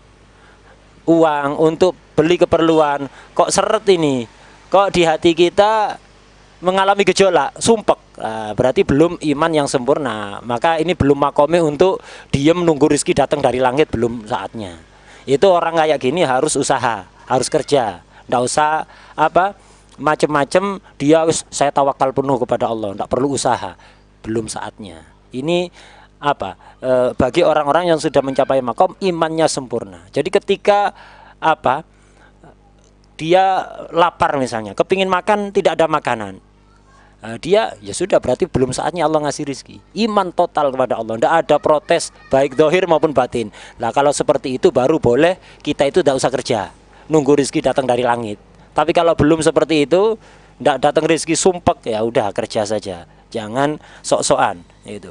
uang untuk beli keperluan, kok seret ini, kok di hati kita mengalami gejolak, sumpek. berarti belum iman yang sempurna. Maka ini belum makome untuk diem nunggu rezeki datang dari langit, belum saatnya. Itu orang kayak gini harus usaha, harus kerja. Nggak usah apa macem-macem dia saya tawakal penuh kepada Allah, nggak perlu usaha, belum saatnya. Ini apa bagi orang-orang yang sudah mencapai makom imannya sempurna. Jadi ketika apa dia lapar misalnya, kepingin makan tidak ada makanan, dia ya sudah berarti belum saatnya Allah ngasih rizki. Iman total kepada Allah, tidak ada protes baik dohir maupun batin. Nah kalau seperti itu baru boleh kita itu tidak usah kerja, nunggu rizki datang dari langit. Tapi kalau belum seperti itu, tidak datang rizki sumpek, ya udah kerja saja, jangan sok-sokan. Itu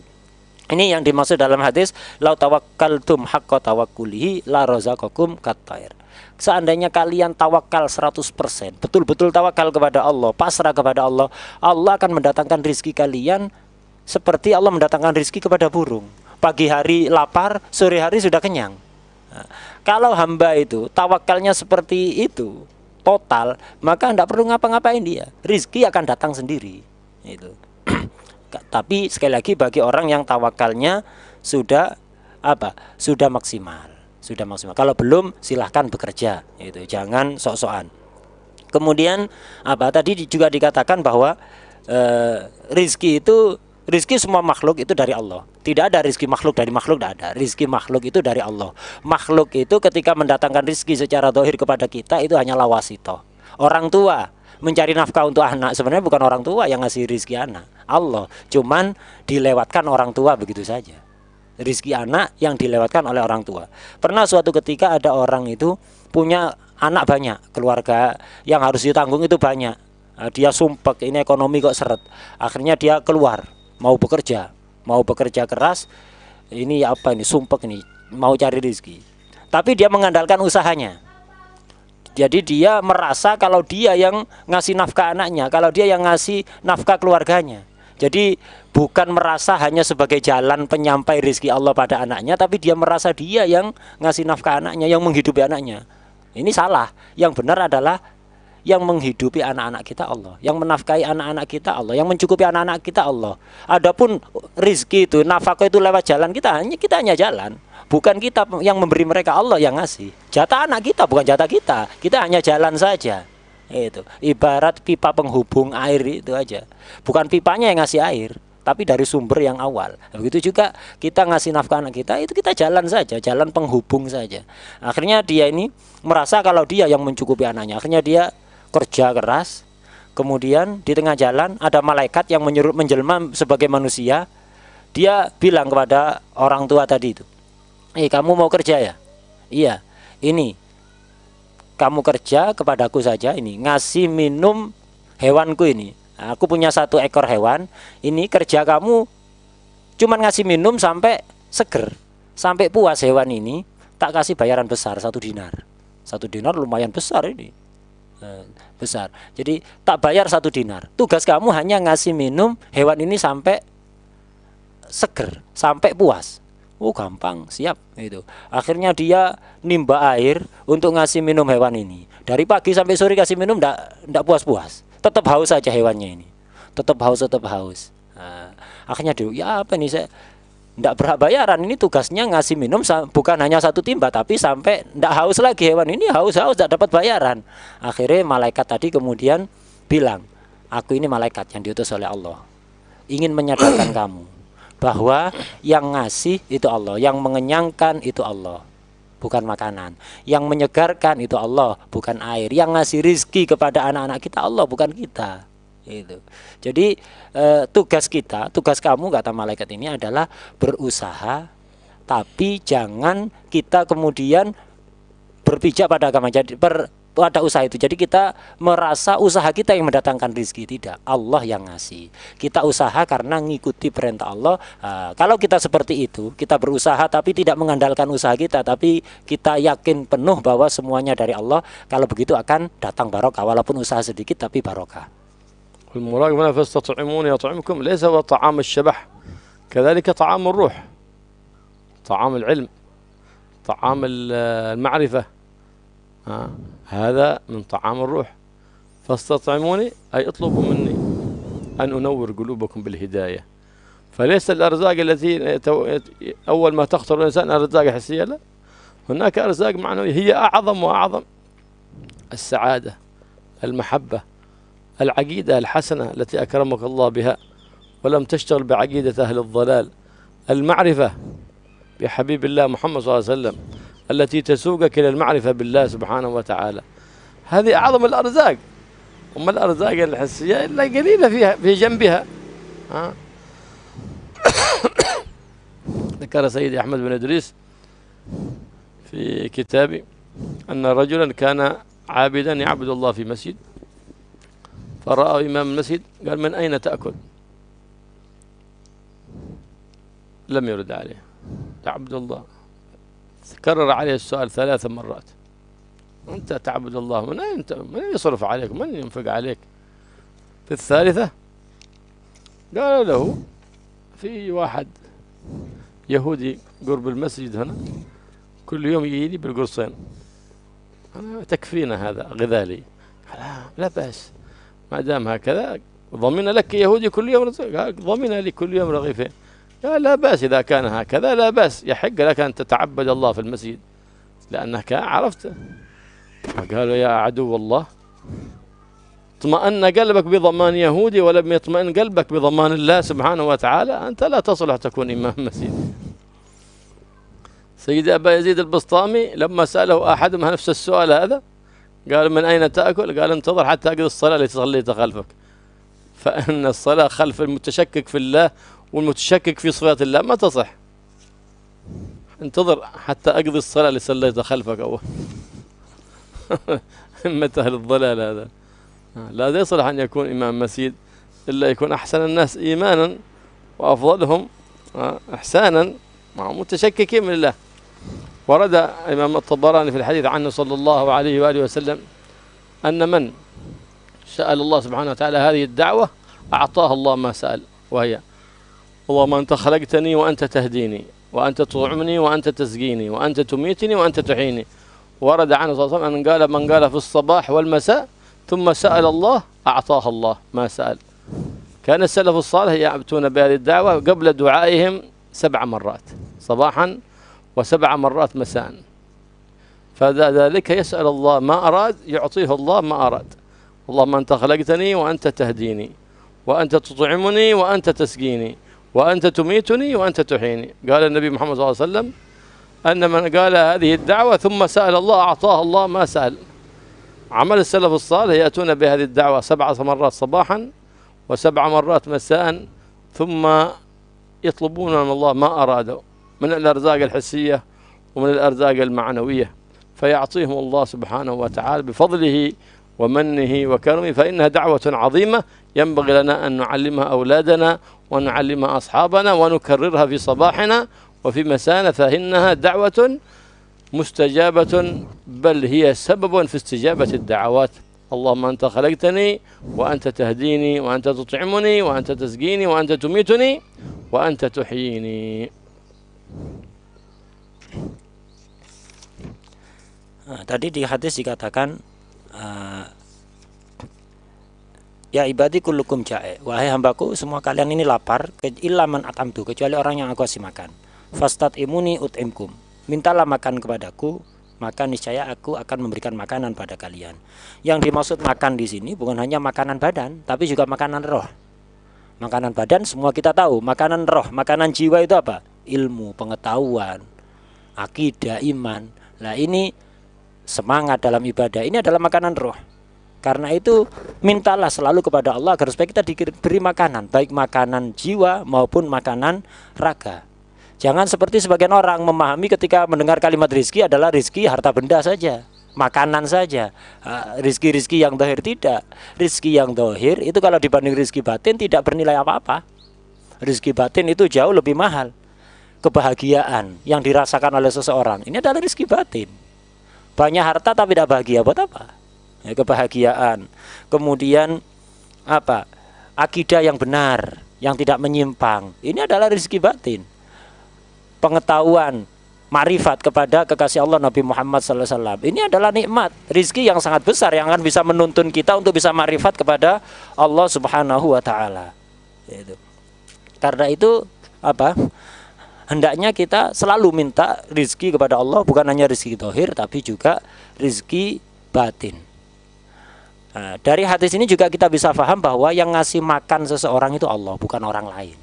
ini yang dimaksud dalam hadis lau tawakkaltum haqqa tawakkulihi la razaqakum kattair. Seandainya kalian tawakal 100%, betul-betul tawakal kepada Allah, pasrah kepada Allah, Allah akan mendatangkan rizki kalian seperti Allah mendatangkan rizki kepada burung. Pagi hari lapar, sore hari sudah kenyang. Nah, kalau hamba itu tawakalnya seperti itu total, maka tidak perlu ngapa-ngapain dia, rizki akan datang sendiri. Itu. Tapi sekali lagi bagi orang yang tawakalnya sudah sudah maksimal. Kalau belum silahkan bekerja, itu jangan sok-sokan. Kemudian tadi juga dikatakan bahwa rizki semua makhluk itu dari Allah. Tidak ada rizki makhluk dari makhluk, tidak ada. Rizki makhluk itu dari Allah. Makhluk itu ketika mendatangkan rizki secara zahir kepada kita itu hanyalah wasito. Orang tua mencari nafkah untuk anak, sebenarnya bukan orang tua yang ngasih rizki anak, Allah. Cuman dilewatkan orang tua begitu saja. Rizki anak yang dilewatkan oleh orang tua. Pernah suatu ketika ada orang itu punya anak banyak, keluarga yang harus ditanggung itu banyak. Dia sumpek, ini ekonomi kok seret. Akhirnya dia keluar, mau bekerja keras. Ini sumpek ini, mau cari rizki. Tapi dia mengandalkan usahanya. Jadi dia merasa kalau dia yang ngasih nafkah anaknya, kalau dia yang ngasih nafkah keluarganya. Jadi bukan merasa hanya sebagai jalan penyampai rizki Allah pada anaknya, tapi dia merasa dia yang ngasih nafkah anaknya, yang menghidupi anaknya. Ini salah. Yang benar adalah yang menghidupi anak-anak kita Allah, yang menafkahi anak-anak kita Allah, yang mencukupi anak-anak kita Allah. Adapun rizki itu, nafkah itu lewat jalan kita hanya jalan. Bukan kita yang memberi mereka, Allah yang ngasih. Jatah anak kita bukan jatah kita. Kita hanya jalan saja. Itu ibarat pipa penghubung air itu aja. Bukan pipanya yang ngasih air, tapi dari sumber yang awal. Begitu juga kita ngasih nafkah anak kita, itu kita jalan saja, jalan penghubung saja. Akhirnya dia ini merasa kalau dia yang mencukupi anaknya. Akhirnya dia kerja keras. Kemudian di tengah jalan ada malaikat yang menjelma sebagai manusia. Dia bilang kepada orang tua tadi itu, kamu mau kerja ya? Iya, ini kamu kerja kepadaku saja, ini ngasih minum hewanku ini. Aku punya 1 ekor hewan. Ini kerja kamu cuman ngasih minum sampai seger, sampai puas hewan ini. Tak kasih bayaran besar 1 dinar. 1 dinar lumayan besar ini, besar. Jadi tak bayar 1 dinar. Tugas kamu hanya ngasih minum hewan ini sampai seger, sampai puas. Oh gampang, siap itu. Akhirnya dia nimba air untuk ngasih minum hewan ini. Dari pagi sampai sore kasih minum ndak puas-puas. Tetap haus saja hewannya ini. Tetap haus. Nah, akhirnya dia, ya apa nih, saya ndak berhak bayaran. Ini tugasnya ngasih minum bukan hanya 1 timba, tapi sampai ndak haus lagi hewan ini, haus ndak dapat bayaran. Akhirnya malaikat tadi kemudian bilang, aku ini malaikat yang diutus oleh Allah, ingin menyadarkan kamu bahwa yang ngasih itu Allah, yang mengenyangkan itu Allah, bukan makanan. Yang menyegarkan itu Allah, bukan air. Yang ngasih rizki kepada anak-anak kita Allah, bukan kita. Itu. Jadi tugas kamu, kata malaikat ini, adalah berusaha, tapi jangan kita kemudian berpijak pada agama. Jadi pada usaha itu. Jadi kita merasa usaha kita yang mendatangkan rizki. Tidak, Allah yang ngasih. Kita usaha karena ngikuti perintah Allah. Kalau kita seperti itu, kita berusaha tapi tidak mengandalkan usaha kita, tapi kita yakin penuh bahwa semuanya dari Allah, kalau begitu akan datang barokah, walaupun usaha sedikit tapi barokah. المراقبة فاستطعمون يطعمكم ليس هو طعام الشبح، كذلك طعام الروح، طعام العلم، طعام المعرفة، هذا من طعام الروح. فاستطعموني أي اطلبوا مني. أن أنور قلوبكم بالهداية. فليس الأرزاق التي أول ما تخطر الإنسان أرزاق حسية، لا، هناك أرزاق معنوية هي أعظم وأعظم: السعادة، المحبة، العقيدة الحسنة التي أكرمك الله بها ولم تشتغل بعقيدة أهل الضلال، المعرفة بحبيب الله محمد صلى الله عليه وسلم التي تسوقك إلى المعرفة بالله سبحانه وتعالى. هذه أعظم الأرزاق. أما الأرزاق الحسية إلا قليلة فيها في جنبها. ذكر سيدي أحمد بن إدريس في كتابه أن رجلا كان عابدا يعبد الله في مسجد، فرأى إمام المسجد قال: من أين تأكل؟ لم يرد عليه. تعبد الله. كرر عليه السؤال 3 مرات: أنت تعبد الله، من يصرف عليك؟ من ينفق عليك؟ في الثالثة قال له: في واحد يهودي قرب المسجد هنا كل يوم يجيني بالقرصين، أنا تكفينا هذا غذاء لي. لا بأس، ما دام هكذا ضمن لك يهودي كل يوم، ضمن لي كل يوم رغيفين. قال: لا بأس، إذا كان هكذا لا بأس، يحق لك أن تتعبد الله في المسجد لأنك عرفت. فقالوا: يا عدو الله، اطمأن قلبك بضمان يهودي ولم يطمئن قلبك بضمان الله سبحانه وتعالى، أنت لا تصلح تكون إمام مسجد. سيد أبا يزيد البسطامي لما سأله أحدهم نفس السؤال هذا قال: من أين تأكل؟ قال: انتظر حتى أقضي الصلاة التي صليتها خلفك، فإن الصلاة خلف المتشكك في الله والمتشكك في صفات الله ما تصح. انتظر حتى أقضي الصلاة اللي صليتها خلفك أول. همة أهل الضلال هذا. لا يصلح أن يكون إمام مسجد إلا يكون أحسن الناس إيمانا وأفضلهم إحسانا مع متشككين من الله. ورد إمام الطبراني في الحديث عنه صلى الله عليه وآله وسلم أن من سأل الله سبحانه وتعالى هذه الدعوة أعطاه الله ما سأل، وهي: اللهم أنت خلقتني وأنت تهديني، وأنت تطعمني وأنت تسقيني، وأنت تميتني وأنت تحييني. ورد عنه صلى الله عليه وسلم أن قال: من قال في الصباح والمساء ثم سأل الله أعطاه الله ما سأل. كان السلف الصالح يأتون بهذه الدعوة قبل دعائهم 7 مرات صباحا و7 مرات مساء، فذلك يسأل الله ما أراد يعطيه الله ما أراد. اللهم أنت خلقتني وأنت تهديني، وأنت تطعمني وأنت تسقيني، وأنت تميتني وأنت تحييني. قال النبي محمد صلى الله عليه وسلم أن من قال هذه الدعوة ثم سأل الله أعطاه الله ما سأل. عمل السلف الصالح يأتون بهذه الدعوة 7 مرات صباحا و7 مرات مساء، ثم يطلبون من الله ما أرادوا من الأرزاق الحسية ومن الأرزاق المعنوية، فيعطيهم الله سبحانه وتعالى بفضله ومنه وكرمه. فإنها دعوة عظيمة ينبغي لنا أن نعلمها أولادنا ونعلمها أصحابنا ونكررها في صباحنا وفي مسانا، فإنها دعوة مستجابة، بل هي سبب في استجابة الدعوات. اللهم أنت خلقتني وأنت تهديني، وأنت تطعمني وأنت تسقيني، وأنت تميتني وأنت تحييني. Tadi di hadis dikatakan, ya ibadi kullukum ja'i, wahai hambaku semua kalian ini lapar, illa man at'amtu, kecuali orang yang aku kasih makan. Fastat'imuni ut'imkum, mintalah makan kepadaku, maka niscaya aku akan memberikan makanan pada kalian. Yang dimaksud makan di sini bukan hanya makanan badan, tapi juga makanan roh. Makanan badan semua kita tahu, makanan roh, makanan jiwa itu apa? Ilmu, pengetahuan, akidah, iman. Nah ini semangat dalam ibadah, ini adalah makanan roh. Karena itu mintalah selalu kepada Allah agar supaya kita diberi makanan, baik makanan jiwa maupun makanan raga. Jangan seperti sebagian orang memahami ketika mendengar kalimat rizki adalah rizki harta benda saja, makanan saja. Rizki-rizki yang zahir tidak. Rizki yang zahir itu kalau dibanding rizki batin tidak bernilai apa-apa. Rizki batin itu jauh lebih mahal. Kebahagiaan yang dirasakan oleh seseorang ini adalah rizki batin. Banyak harta tapi tidak bahagia, buat apa? Ya, kebahagiaan. Kemudian apa? Akidah yang benar, yang tidak menyimpang. Ini adalah rezeki batin. Pengetahuan marifat kepada kekasih Allah Nabi Muhammad SAW. Ini adalah nikmat, rizki yang sangat besar yang akan bisa menuntun kita untuk bisa marifat kepada Allah Subhanahu wa Ta'ala. Karena itu hendaknya kita selalu minta rizki kepada Allah, bukan hanya rizki zahir tapi juga rizki batin. Nah, dari hadis ini juga kita bisa paham bahwa yang ngasih makan seseorang itu Allah, bukan orang lain.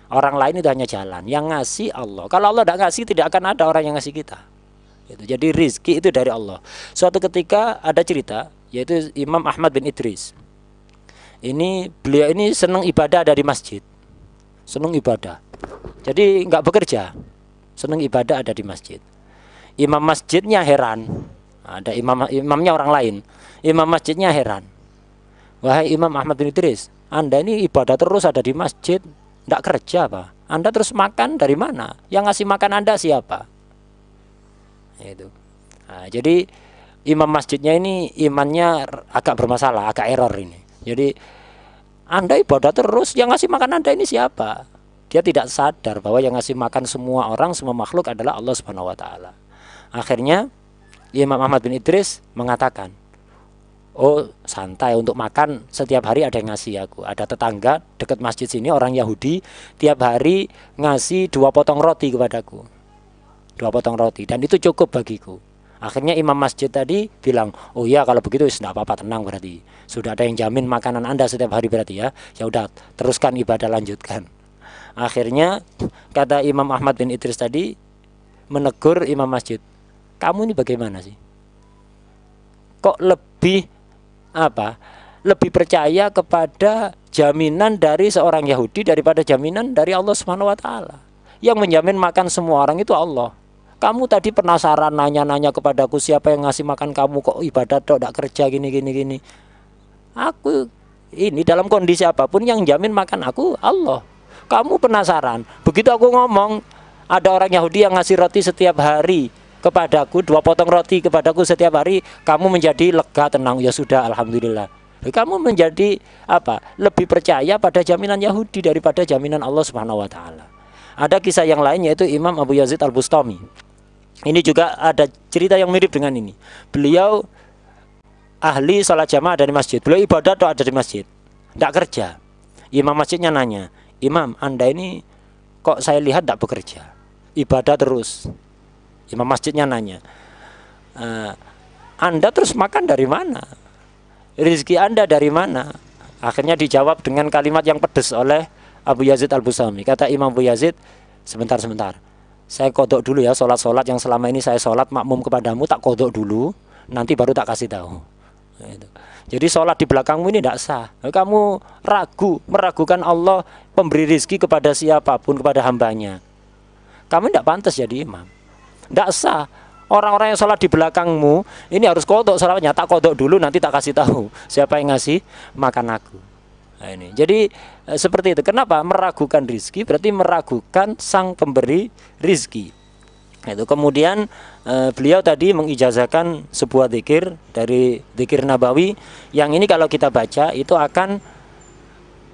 Orang lain itu hanya jalan, yang ngasih Allah. Kalau Allah tidak ngasih, tidak akan ada orang yang ngasih kita. Jadi rizki itu dari Allah. Suatu ketika ada cerita, yaitu Imam Ahmad bin Idris. Beliau ini senang ibadah dari masjid, senang ibadah. Jadi nggak bekerja, senang ibadah ada di masjid. Imam masjidnya heran, ada imamnya orang lain. Imam masjidnya heran, wahai Imam Ahmad bin Idris, Anda ini ibadah terus ada di masjid, tidak kerja apa? Anda terus makan dari mana? Yang ngasih makan Anda siapa? Nah, jadi imam masjidnya ini imannya agak bermasalah, agak error ini. Jadi Anda ibadah terus, yang ngasih makan Anda ini siapa? Dia tidak sadar bahwa yang ngasih makan semua orang, semua makhluk adalah Allah Subhanahu wa Ta'ala. Akhirnya Imam Ahmad bin Idris mengatakan, oh santai, untuk makan setiap hari ada yang ngasih aku. Ada tetangga dekat masjid sini orang Yahudi, tiap hari ngasih 2 potong roti kepadaku, 2 potong roti, dan itu cukup bagiku. Akhirnya imam masjid tadi bilang, oh ya kalau begitu tidak apa-apa, tenang, berarti sudah ada yang jamin makanan Anda setiap hari berarti ya. Ya udah, teruskan ibadah, lanjutkan. Akhirnya kata Imam Ahmad bin Idris tadi menegur imam masjid, kamu ini bagaimana sih? Kok lebih percaya kepada jaminan dari seorang Yahudi daripada jaminan dari Allah Subhanahu wa Ta'ala? Yang menjamin makan semua orang itu Allah. Kamu tadi penasaran nanya-nanya kepadaku siapa yang ngasih makan kamu, kok ibadah tidak kerja gini. Aku ini dalam kondisi apapun yang jamin makan aku Allah. Kamu penasaran, begitu aku ngomong ada orang Yahudi yang ngasih roti setiap hari kepadaku, 2 potong roti kepadaku setiap hari, kamu menjadi lega, tenang, ya sudah, alhamdulillah. Kamu menjadi lebih percaya pada jaminan Yahudi daripada jaminan Allah Subhanahu wa Ta'ala. Ada kisah yang lain, yaitu Imam Abu Yazid Al-Bustami. Ini juga ada cerita yang mirip dengan ini. Beliau ahli salat jamaah dari masjid, beliau ibadah doa dari masjid, tidak kerja. Imam masjidnya nanya, Imam, Anda ini kok saya lihat tidak bekerja, ibadah terus. Imam masjidnya nanya, Anda terus makan dari mana? Rizki Anda dari mana? Akhirnya dijawab dengan kalimat yang pedas oleh Abu Yazid Al-Bustami. Kata Imam Abu Yazid, sebentar, saya kodok dulu ya, sholat yang selama ini saya sholat makmum kepadamu, tak kodok dulu, nanti baru tak kasih tahu. Jadi sholat di belakangmu ini tidak sah. Kamu meragukan Allah pemberi rizki kepada siapapun, kepada hambanya. Kamu tidak pantas jadi imam. Tidak sah. Orang-orang yang sholat di belakangmu ini harus kodok sholatnya, tak kodok dulu nanti tak kasih tahu siapa yang ngasih makan aku. Nah, ini. Jadi seperti itu. Kenapa? Meragukan rizki berarti meragukan sang pemberi rizki. Itu kemudian beliau tadi mengijazahkan sebuah zikir dari zikir Nabawi yang ini kalau kita baca itu akan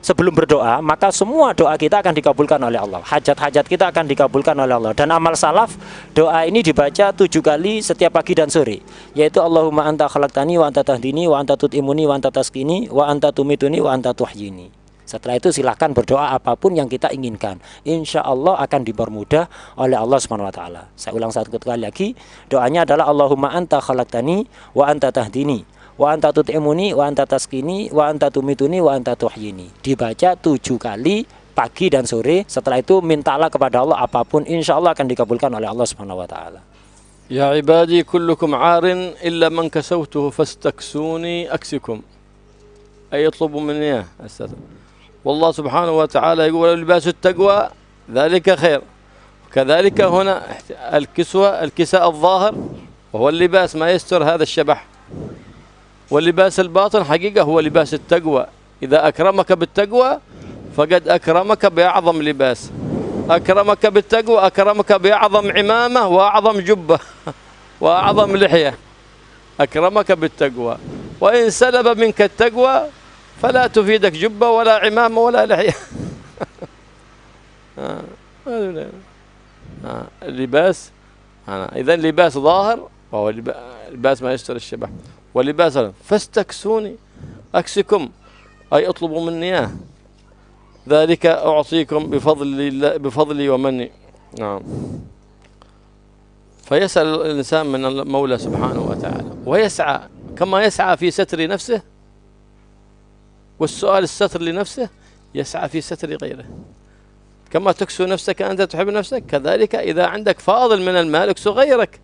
sebelum berdoa maka semua doa kita akan dikabulkan oleh Allah. Hajat-hajat kita akan dikabulkan oleh Allah. Dan amal salaf doa ini dibaca 7 kali setiap pagi dan sore, yaitu Allahumma anta khalaqtani wa anta tahdini wa anta tut'imuni wa anta taskini wa anta tumituni wa anta tuhyini. Setelah itu silahkan berdoa apapun yang kita inginkan. Insya Allah akan dipermudah oleh Allah Subhanahu wa Ta'ala. Saya ulang satu kali lagi. Doanya adalah Allahumma anta khalaqtani wa anta tahdini wa anta tut'imuni wa anta taskini wa anta tumituni wa anta tuhyini. Dibaca 7 kali pagi dan sore. Setelah itu mintalah kepada Allah apapun, insya Allah akan dikabulkan oleh Allah Subhanahu wa Ta'ala. Ya ibadi kullukum 'arin illa man kasawtuhu fastaksuni aksikum. Ay yatlubu minni ya Ustaz. والله سبحانه وتعالى يقول لباس التقوى ذلك خير. كذلك هنا الكساء الظاهر وهو اللباس ما يستر هذا الشبح، واللباس الباطن حقيقة هو لباس التقوى. إذا أكرمك بالتقوى فقد أكرمك بأعظم لباس. أكرمك بالتقوى أكرمك بأعظم عمامة وأعظم جبة وأعظم لحية. أكرمك بالتقوى. وإن سلب منك التقوى فلا تفيدك جبة ولا عمامة ولا لحية. اللباس إذن لباس ظاهر وهو لباس ما يستر الشبه، ولباس فاستكسوني أكسكم أي اطلبوا مني ذلك أعطيكم بفضلي ومني. نعم. فيسأل الإنسان من المولى سبحانه وتعالى ويسعى كما يسعى في ستر نفسه، والسؤال الستر لنفسه، يسعى في ستر غيره. كما تكسو نفسك أنت تحب نفسك، كذلك إذا عندك فاضل من المال اكسو غيرك.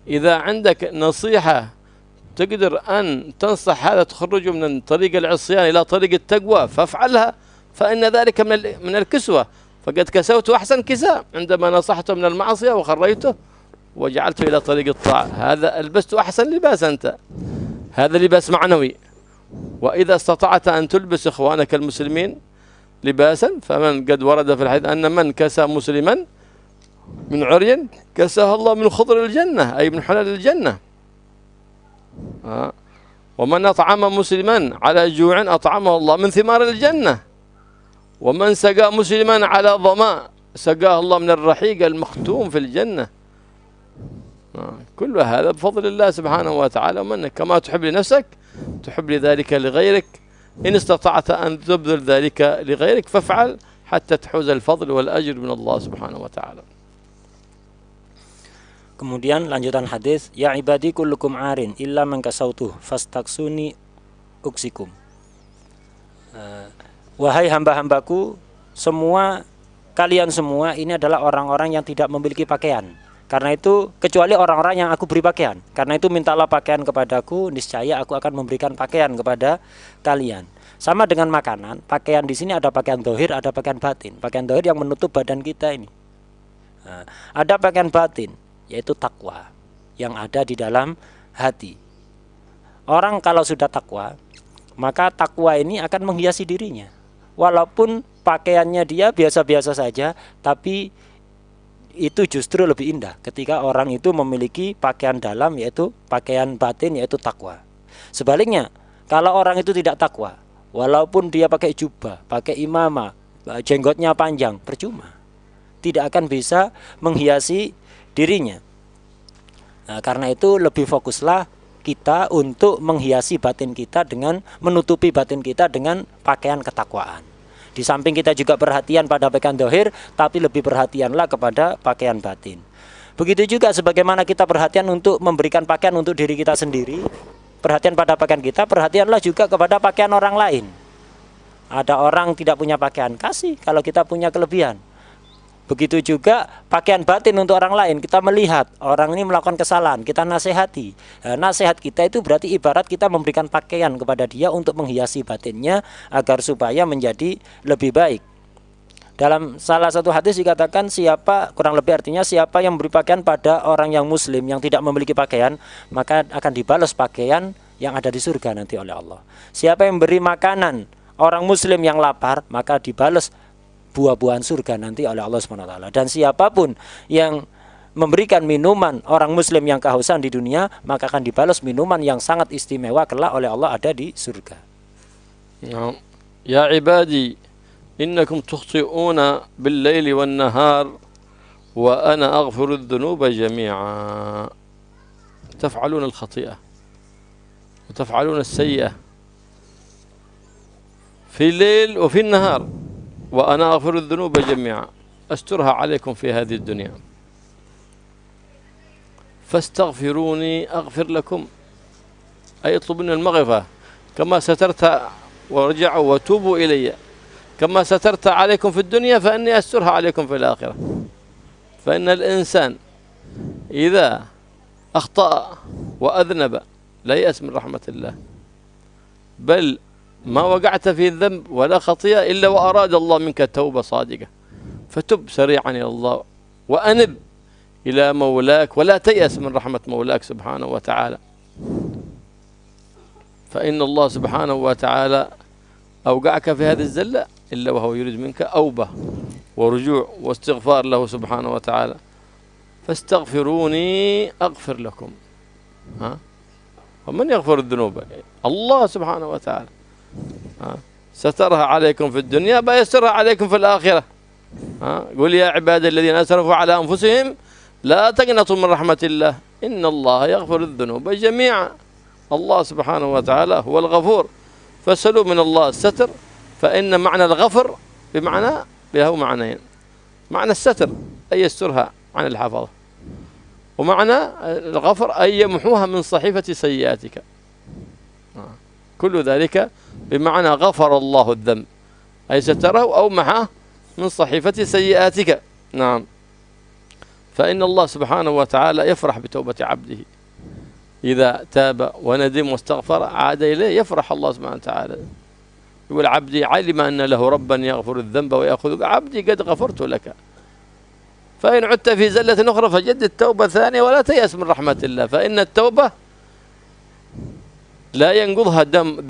إذا عندك نصيحة تقدر أن تنصح هذا تخرجه من طريق العصيان إلى طريق التقوى فافعلها، فإن ذلك من الكسوة، فقد كسوت أحسن كساء عندما نصحته من المعصية وخريته وجعلته إلى طريق الطاعة. هذا ألبست أحسن لباس أنت، هذا لباس معنوي. وإذا استطعت أن تلبس إخوانك المسلمين لباسا، فمن قد ورد في الحديث أن من كسى مسلما من عري كساه الله من خضر الجنة، أي من حلال الجنة. ومن أطعم مسلما على جوع أطعمه الله من ثمار الجنة، ومن سقى مسلما على ظماء سقاه الله من الرحيق المختوم في الجنة. كل هذا بفضل الله سبحانه وتعالى ومنك. كما تحب لنفسك تحب لذلك لغيرك. إن استطعت أن تبذل ذلك لغيرك فافعل حتى تحوز الفضل والأجر من Allah Subhanahu wa ta'ala. Kemudian lanjutan hadis, ya ibadi kullukum arin illa man kasautuh fastaksuni uksikum. Wahai hamba-hambaku, kalian semua ini adalah orang-orang yang tidak memiliki pakaian. Karena itu kecuali orang-orang yang aku beri pakaian. Karena itu mintalah pakaian kepadaku, niscaya aku akan memberikan pakaian kepada kalian. Sama dengan makanan, pakaian di sini ada pakaian dohir, ada pakaian batin. Pakaian dohir yang menutup badan kita ini. Ada pakaian batin, yaitu takwa yang ada di dalam hati. Orang kalau sudah takwa, maka takwa ini akan menghiasi dirinya. Walaupun pakaiannya dia biasa-biasa saja, tapi itu justru lebih indah ketika orang itu memiliki pakaian dalam, yaitu pakaian batin, yaitu takwa. Sebaliknya, kalau orang itu tidak takwa, walaupun dia pakai jubah, pakai imamah, jenggotnya panjang, percuma, tidak akan bisa menghiasi dirinya. Karena itu lebih fokuslah kita untuk menghiasi batin kita dengan menutupi batin kita dengan pakaian ketakwaan. Di samping kita juga perhatian pada pakaian dohir, tapi lebih perhatianlah kepada pakaian batin. Begitu juga sebagaimana kita perhatian untuk memberikan pakaian untuk diri kita sendiri, perhatian pada pakaian kita, perhatianlah juga kepada pakaian orang lain. Ada orang tidak punya pakaian, kasih kalau kita punya kelebihan. Begitu juga pakaian batin untuk orang lain. Kita melihat orang ini melakukan kesalahan, kita nasihati. Nasihat kita itu berarti ibarat kita memberikan pakaian kepada dia untuk menghiasi batinnya agar supaya menjadi lebih baik. Dalam salah satu hadis dikatakan kurang lebih artinya siapa yang memberi pakaian pada orang yang muslim yang tidak memiliki pakaian, maka akan dibalas pakaian yang ada di surga nanti oleh Allah. Siapa yang memberi makanan orang muslim yang lapar, maka dibalas buah-buahan surga nanti oleh Allah SWT. Dan siapapun yang memberikan minuman orang muslim yang kehausan di dunia, maka akan dibalas minuman yang sangat istimewa kelak oleh Allah ada di surga. Ya ibadi, innakum tukhti'una bil-laili wan-nahar wa ana aghfiru adh-dhunuba jami'a. Taf'aluna al-khati'ah wa taf'aluna as-sayyi'ah fi al-lail wa fi an-nahar وأنا أغفر الذنوب جميعا أسترها عليكم في هذه الدنيا فاستغفروني أغفر لكم، أي اطلبوا مني المغفرة كما سترت وارجعوا وتوبوا إلي كما سترت عليكم في الدنيا فإني أسترها عليكم في الآخرة. فإن الإنسان إذا أخطأ وأذنب لا يأس من رحمة الله، بل ما وقعت في الذنب ولا خطيئة إلا وأراد الله منك توبة صادقة، فتب سريعا إلى الله وأنب إلى مولاك ولا تيأس من رحمة مولاك سبحانه وتعالى. فإن الله سبحانه وتعالى أوقعك في هذه الزلة إلا وهو يريد منك أوبة ورجوع واستغفار له سبحانه وتعالى. فاستغفروني أغفر لكم. ومن يغفر الذنوب؟ الله سبحانه وتعالى. سترها عليكم في الدنيا بيسرها عليكم في الآخرة. قل يا عبادي الذين أسرفوا على أنفسهم لا تقنطوا من رحمة الله إن الله يغفر الذنوب جميعا. الله سبحانه وتعالى هو الغفور، فاسألوا من الله الستر، فإن معنى الغفر بمعنى له معنيين: معنى الستر أي يسترها عن الحفظ، ومعنى الغفر أي يمحوها من صحيفة سيئاتك. كل ذلك بمعنى غفر الله الذنب، أي ستره أو محاه من صحيفة سيئاتك. نعم. فإن الله سبحانه وتعالى يفرح بتوبة عبده إذا تاب وندم واستغفر عاد إليه، يفرح الله سبحانه وتعالى، يقول عبدي علم أن له ربا يغفر الذنب ويأخذك، عبدي قد غفرت لك. فإن عدت في زلة أخرى فجدد توبة ثانية ولا تيأس من رحمة الله، فإن التوبة لا ينقضها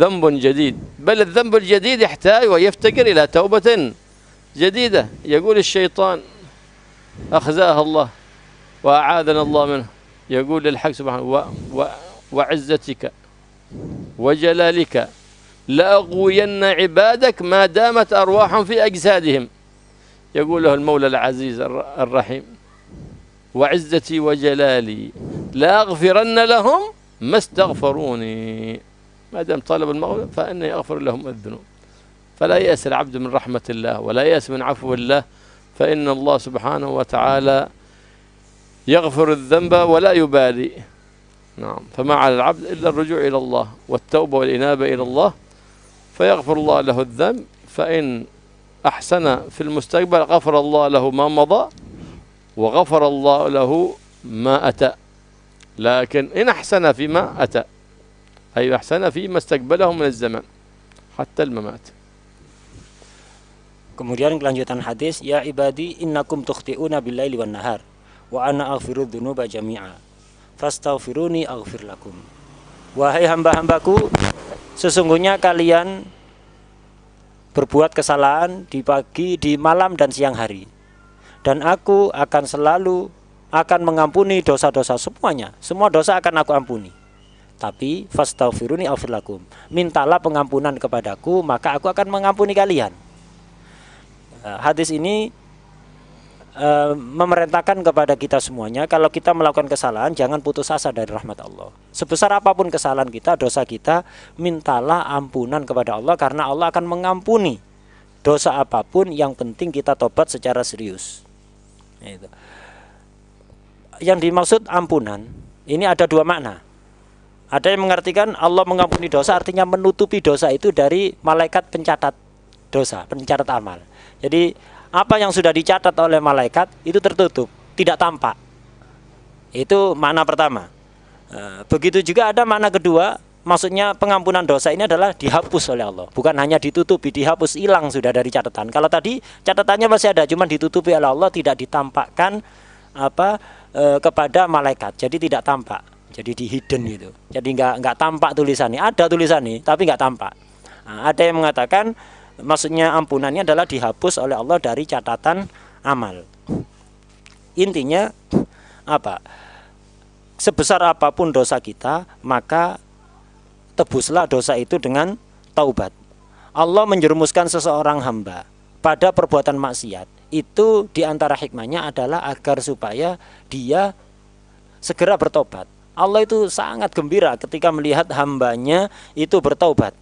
ذنب جديد، بل الذنب الجديد يحتاج ويفتقر إلى توبة جديدة. يقول الشيطان أخزاها الله وأعاذنا الله منه، يقول للحق سبحانه وعزتك وجلالك لأغوين عبادك ما دامت أرواحهم في أجسادهم. يقول له المولى العزيز الرحيم وعزتي وجلالي لأغفرن لهم ما استغفروني، ما دام طلب المغفرة فإني أغفر لهم الذنوب. فلا يأس العبد من رحمة الله ولا يأس من عفو الله، فإن الله سبحانه وتعالى يغفر الذنب ولا يبالي. نعم. فما على العبد إلا الرجوع إلى الله والتوبة والإنابة إلى الله، فيغفر الله له الذنب، فإن أحسن في المستقبل غفر الله له ما مضى وغفر الله له ما أتى. لكن إن أحسن فيما أتى أي أحسن فيما استقبله من الزمان حتى الممات. Kemudian kelanjutan hadis, ya ibadi innakum tukhti'una billaili wan nahar wa ana aghfiru dzunuba jami'a fastaghfiruni aghfir lakum. Wahai hamba-hambaku, sesungguhnya kalian berbuat kesalahan di pagi, di malam dan siang hari, dan aku akan selalu mengampuni dosa-dosa semuanya. Semua dosa akan aku ampuni. Tapi fastaghfiruni aghfir lakum, mintalah pengampunan kepadaku maka aku akan mengampuni kalian. Hadis ini memerintahkan kepada kita semuanya, kalau kita melakukan kesalahan jangan putus asa dari rahmat Allah. Sebesar apapun kesalahan kita, dosa kita, mintalah ampunan kepada Allah, karena Allah akan mengampuni dosa apapun, yang penting kita tobat secara serius. Itu. Yang dimaksud ampunan ini ada dua makna. Ada yang mengartikan Allah mengampuni dosa artinya menutupi dosa itu dari malaikat pencatat dosa, pencatat amal. Jadi apa yang sudah dicatat oleh malaikat itu tertutup, tidak tampak. Itu makna pertama. Begitu juga ada makna kedua, maksudnya pengampunan dosa ini adalah dihapus oleh Allah, bukan hanya ditutupi, dihapus, hilang sudah dari catatan. Kalau tadi catatannya masih ada, cuma ditutupi oleh Allah, tidak ditampakkan kepada malaikat, jadi tidak tampak, jadi di hidden gitu. Jadi nggak tampak tulisannya, ada tulisannya tapi nggak tampak. Ada yang mengatakan maksudnya ampunannya adalah dihapus oleh Allah dari catatan amal. Intinya apa? Sebesar apapun dosa kita, maka tebuslah dosa itu dengan taubat. Allah menjerumuskan seseorang hamba pada perbuatan maksiat, itu diantara hikmahnya adalah agar supaya dia segera bertobat. Allah itu sangat gembira ketika melihat hambanya itu bertobat.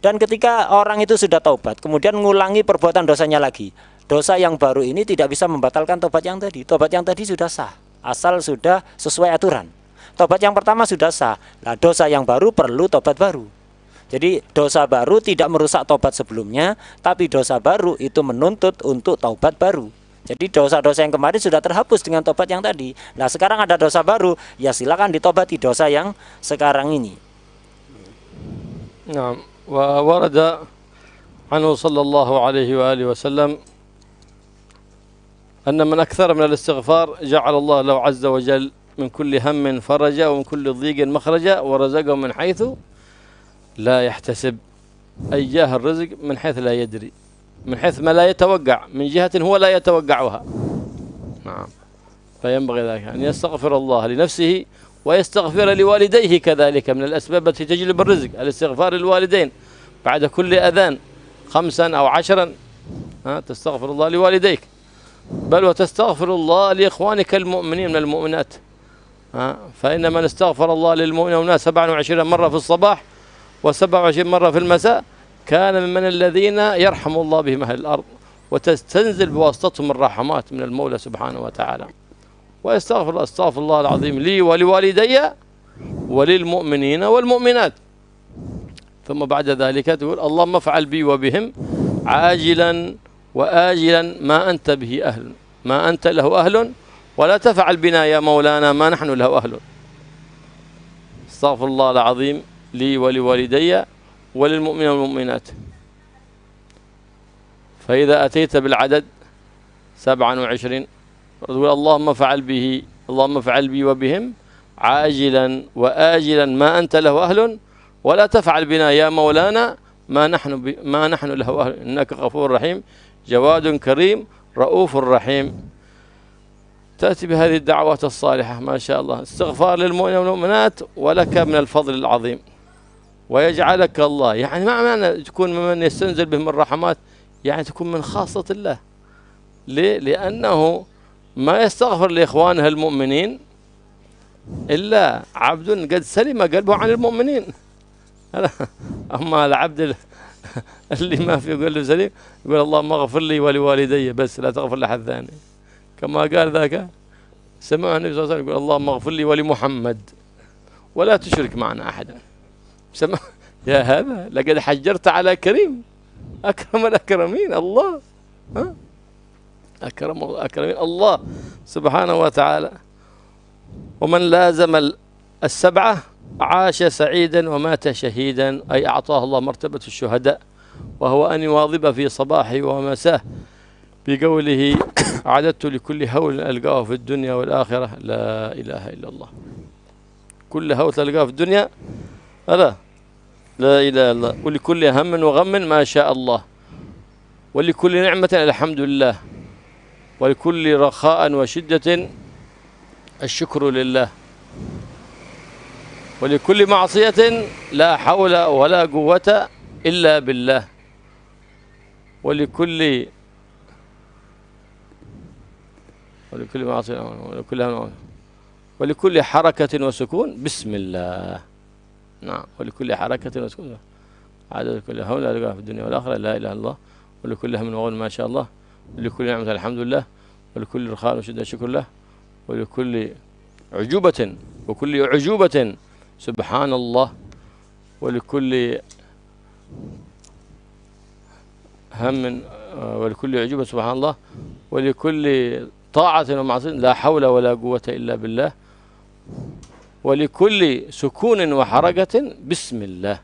Dan ketika orang itu sudah taubat, kemudian mengulangi perbuatan dosanya lagi, dosa yang baru ini tidak bisa membatalkan tobat yang tadi. Tobat yang tadi sudah sah, asal sudah sesuai aturan. Tobat yang pertama sudah sah, nah dosa yang baru perlu tobat baru. Jadi dosa baru tidak merusak tobat sebelumnya, tapi dosa baru itu menuntut untuk taubat baru. Jadi dosa-dosa yang kemarin sudah terhapus dengan tobat yang tadi. Nah sekarang ada dosa baru, ya silakan ditobati dosa yang sekarang ini. Nah, وورد عنه صلى الله عليه وآله وسلم أن من أكثر من الاستغفار جعل الله له عز وجل من كل هم فرجا ومن كل ضيق مخرجا ورزقه من حيث لا يحتسب، أي جاه الرزق من حيث لا يدري، من حيث ما لا يتوقع، من جهة هو لا يتوقعها. نعم. فينبغي ذلك أن يستغفر الله لنفسه ويستغفر لوالديه كذلك، من الأسباب التي تجلب الرزق الاستغفار للوالدين بعد كل أذان 5 أو 10 تستغفر الله لوالديك، بل وتستغفر الله لإخوانك المؤمنين من المؤمنات. فإن من استغفر الله للمؤمنين 27 مرة في الصباح و27 مرة في المساء كان ممن الذين يرحم الله بهم أهل الأرض، وتستنزل بواسطتهم الرحمات من المولى سبحانه وتعالى. استغفر الله العظيم لي ولوالدي وللمؤمنين والمؤمنات. ثم بعد ذلك تقول اللهم افعل بي وبهم عاجلا وآجلا ما أنت به أهل، ما أنت له أهل، ولا تفعل بنا يا مولانا ما نحن له أهل. استغفر الله العظيم لي ولوالدي وللمؤمنين والمؤمنات. فإذا أتيت بالعدد 27 تقول اللهم افعل بي وبهم عاجلا وآجلا ما أنت له أهل، ولا تفعل بنا يا مولانا ما نحن له أهل، إنك غفور رحيم جواد كريم رؤوف رحيم. تأتي بهذه الدعوات الصالحة ما شاء الله، استغفار للمؤمنين والمؤمنات، ولك من الفضل العظيم، ويجعلك الله، يعني ما معنى تكون ممن يستنزل بهم الرحمات، يعني تكون من خاصة الله. ليه؟ لأنه ما يستغفر لإخوانه المؤمنين إلا عبد قد سلم قلبه عن المؤمنين. أما العبد اللي ما في قلبه سليم يقول اللهم اغفر لي ولوالدي بس، لا تغفر لأحد ثاني، كما قال ذاك سمعه النبي صلى الله عليه وسلم يقول اللهم اغفر لي ولمحمد ولا تشرك معنا أحدا. سمع يا هذا لقد حجرت على كريم أكرم الأكرمين الله، أكرم الأكرمين الله سبحانه وتعالى. ومن لازم السبعة عاش سعيدا ومات شهيدا، أي أعطاه الله مرتبة الشهداء، وهو أن يواظب في صباحه ومساه بقوله أعددت لكل هول ألقاه في الدنيا والآخرة لا إله إلا الله. كل هول تلقاه في الدنيا لا إله إلا الله، ولكل هم وغم ما شاء الله، ولكل نعمة الحمد لله، ولكل رخاء وشدة الشكر لله، ولكل معصية لا حول ولا قوة إلا بالله، ولكل معصية ولكل حركة وسكون بسم الله. نعم، ولكل حركة وسكون عدد كل هول ألقاه في الدنيا والآخرة لا إله إلا الله، ولكل هم وغن ما شاء الله، ولكل نعمة الحمد لله، ولكل رخاء وشدة شكر له، ولكل عجوبة وكل عجوبة سبحان الله، ولكل هم ولكل عجوبة سبحان الله، ولكل طاعة ومعصية لا حول ولا قوة إلا بالله، ولكل سكون وحركة بسم الله.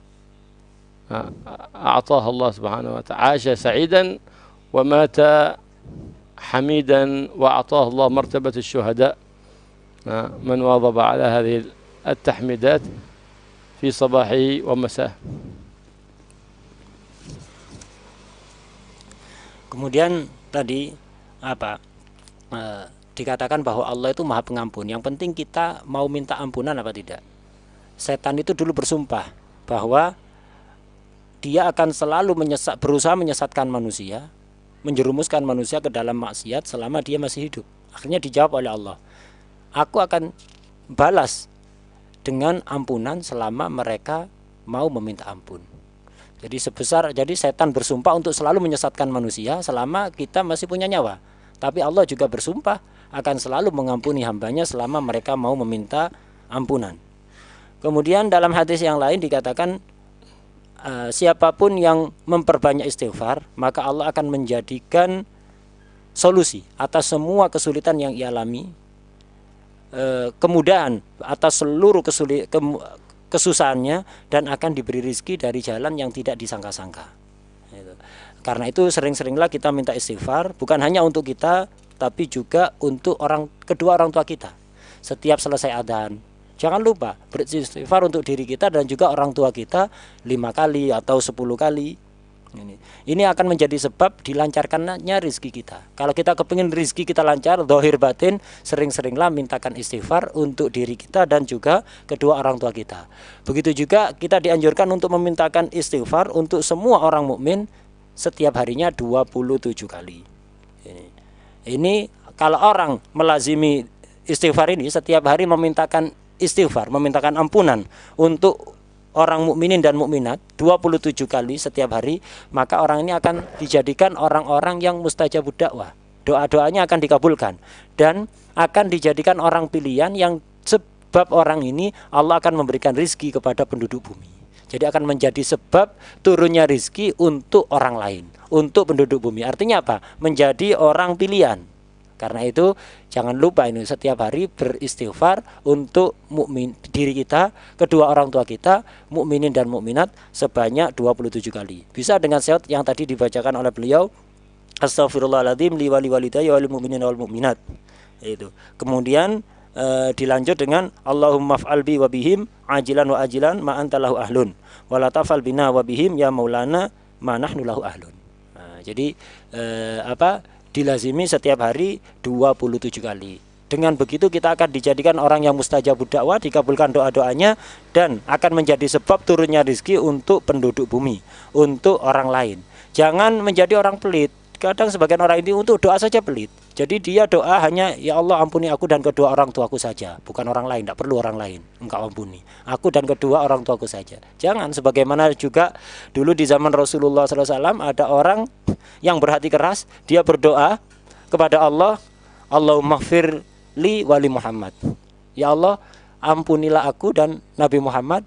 أعطاها الله سبحانه وتعالى، عاش سعيدا ومات حميدا، وأعطاه الله مرتبة الشهداء من واظب على هذه التحميدات في صباحه ومساه. Kemudian tadi dikatakan bahwa Allah itu Maha Pengampun. Yang penting kita mau minta ampunan apa tidak. Setan itu dulu bersumpah bahwa dia akan selalu berusaha menyesatkan manusia, menjerumuskan manusia ke dalam maksiat selama dia masih hidup. Akhirnya dijawab oleh Allah, aku akan balas dengan ampunan selama mereka mau meminta ampun. Jadi setan bersumpah untuk selalu menyesatkan manusia selama kita masih punya nyawa. Tapi Allah juga bersumpah akan selalu mengampuni hambanya selama mereka mau meminta ampunan. Kemudian dalam hadis yang lain dikatakan siapapun yang memperbanyak istighfar, maka Allah akan menjadikan solusi atas semua kesulitan yang ia alami, kemudahan atas seluruh kesusahannya, dan akan diberi rezeki dari jalan yang tidak disangka-sangka. Karena itu sering-seringlah kita minta istighfar, bukan hanya untuk kita, tapi juga untuk kedua orang tua kita. Setiap selesai adzan, jangan lupa beristighfar untuk diri kita dan juga orang tua kita 5 kali atau 10 kali. Ini akan menjadi sebab dilancarkannya rezeki kita. Kalau kita kepingin rezeki kita lancar, zahir batin, sering-seringlah mintakan istighfar untuk diri kita dan juga kedua orang tua kita. Begitu juga kita dianjurkan untuk memintakan istighfar untuk semua orang mukmin setiap harinya 27 kali. Ini kalau orang melazimi istighfar ini, setiap hari memintakan istighfar, memintakan ampunan untuk orang mukminin dan mukminat 27 kali setiap hari, maka orang ini akan dijadikan orang-orang yang mustajabud dakwah. Doa-doanya akan dikabulkan dan akan dijadikan orang pilihan yang sebab orang ini Allah akan memberikan rizki kepada penduduk bumi. Jadi akan menjadi sebab turunnya rizki untuk orang lain, untuk penduduk bumi. Artinya apa? Menjadi orang pilihan. Karena itu jangan lupa ini setiap hari beristighfar untuk mukmin diri kita, kedua orang tua kita, mukminin dan mukminat sebanyak 27 kali. Bisa dengan syarat yang tadi dibacakan oleh beliau, Astaghfirullahaladzim li wali walidayya wal mu'minin wal mu'minat. Itu. Kemudian dilanjut dengan Allahumma fa'al bi wa bihim ajilan wa ajilan ma anta lahu ahlun wa la tafal bina wa bihim ya maulana ma nahnu lahu ahlun. Nah, jadi dilazimi setiap hari 27 kali. Dengan begitu kita akan dijadikan orang yang mustajabud dakwah, dikabulkan doa-doanya dan akan menjadi sebab turunnya rezeki untuk penduduk bumi, untuk orang lain. Jangan menjadi orang pelit. Kadang sebagian orang ini untuk doa saja pelit. Jadi dia doa hanya ya Allah ampuni aku dan kedua orang tuaku saja, bukan orang lain, tidak perlu orang lain. Engkau ampuni aku dan kedua orang tuaku saja. Jangan, sebagaimana juga dulu di zaman Rasulullah SAW ada orang yang berhati keras, dia berdoa kepada Allah, Allahumma gfir li wali Muhammad. Ya Allah, ampunilah aku dan Nabi Muhammad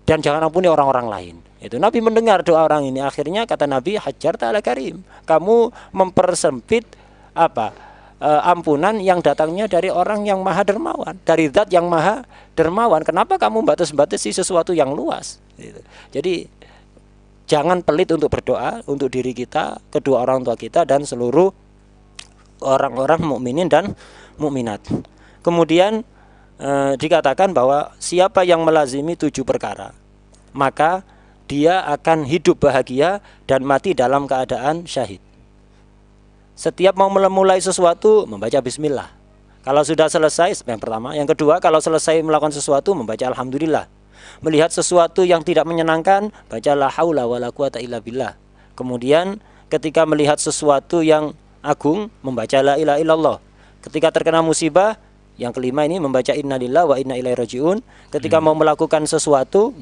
dan jangan ampuni orang-orang lain. Itu Nabi mendengar doa orang ini. Akhirnya kata Nabi, hajar ta'ala karim, kamu mempersempit ampunan yang datangnya dari orang yang maha dermawan, dari zat yang maha dermawan. Kenapa kamu batas-batasi sesuatu yang luas? Gitu. Jadi jangan pelit untuk berdoa untuk diri kita, kedua orang tua kita dan seluruh orang-orang mukminin dan mukminat. Kemudian dikatakan bahwa siapa yang melazimi 7 perkara, maka dia akan hidup bahagia dan mati dalam keadaan syahid. Setiap mau memulai sesuatu membaca bismillah. Kalau sudah selesai, yang pertama. Yang kedua, kalau selesai melakukan sesuatu membaca alhamdulillah. Melihat sesuatu yang tidak menyenangkan, baca la haula wala quwata illa billah. Kemudian ketika melihat sesuatu yang agung, membaca la ilaha illallah. Ketika terkena musibah, yang kelima ini membaca innalillahi wa inna ilaihi rajiun. Ketika mau melakukan sesuatu,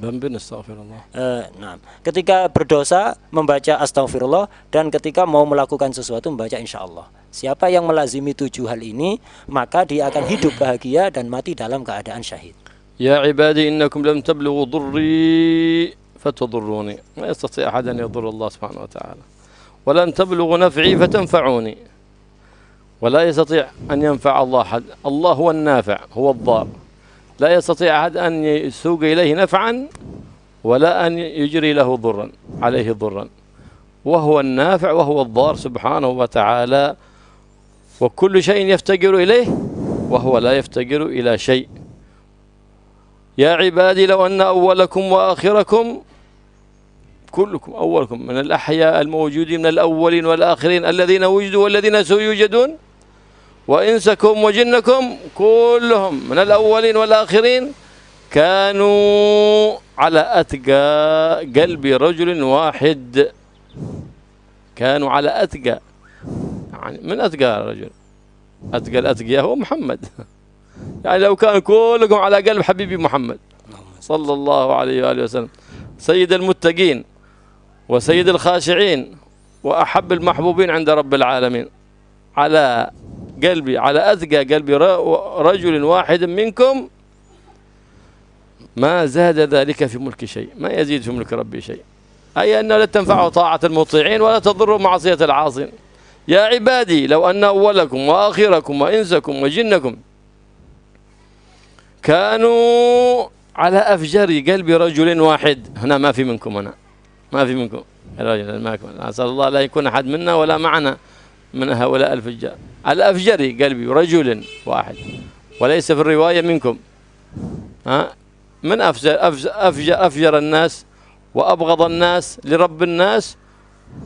ketika berdosa membaca astaghfirullah, dan ketika mau melakukan sesuatu membaca insyaallah. Siapa yang melazimi 7 hal ini, maka dia akan hidup bahagia dan mati dalam keadaan syahid. Ya ibadi innakum lam tablughu dhurri fatadurruni. Ma yastati' ahad an yadhurra Allah subhanahu wa ta'ala. Wa lan tablughu naf'i fatanfa'uni. ولا يستطيع أن ينفع الله أحد. الله هو النافع هو الضار. لا يستطيع أحد أن يسوق إليه نفعا ولا أن يجري له ضرا عليه ضرا. وهو النافع وهو الضار سبحانه وتعالى. وكل شيء يفتقر إليه وهو لا يفتقر إلى شيء. يا عبادي لو أن أولكم وآخركم كلكم أولكم من الأحياء الموجودين من الأولين والآخرين الذين وجدوا والذين سيوجدون وإنسكم وجنكم كلهم من الأولين والآخرين كانوا على أتقى قلب رجل واحد. كانوا على أتقى، يعني من أتقى رجل، أتقى الأتقياء هو محمد. يعني لو كان كلكم على قلب حبيبي محمد صلى الله عليه وآله وسلم سيد المتقين وسيد الخاشعين وأحب المحبوبين عند رب العالمين، على قلبي على أتقى قلبي رجل واحد منكم ما زاد ذلك في ملك شيء، ما يزيد في ملك ربي شيء. أي أنه لا تنفع طاعة المطيعين ولا تضر معصية العاصين. يا عبادي لو أن أولكم وآخركم وإنسكم وجنكم كانوا على أفجر قلب رجل واحد. هنا ما في منكم، هنا ما في منكم الرجل، ما يكون. أسأل الله لا يكون أحد منا ولا معنا من هؤلاء الفجار. على أفجر قلبي رجل واحد، وليس في الرواية منكم. من أفجر الناس وأبغض الناس لرب الناس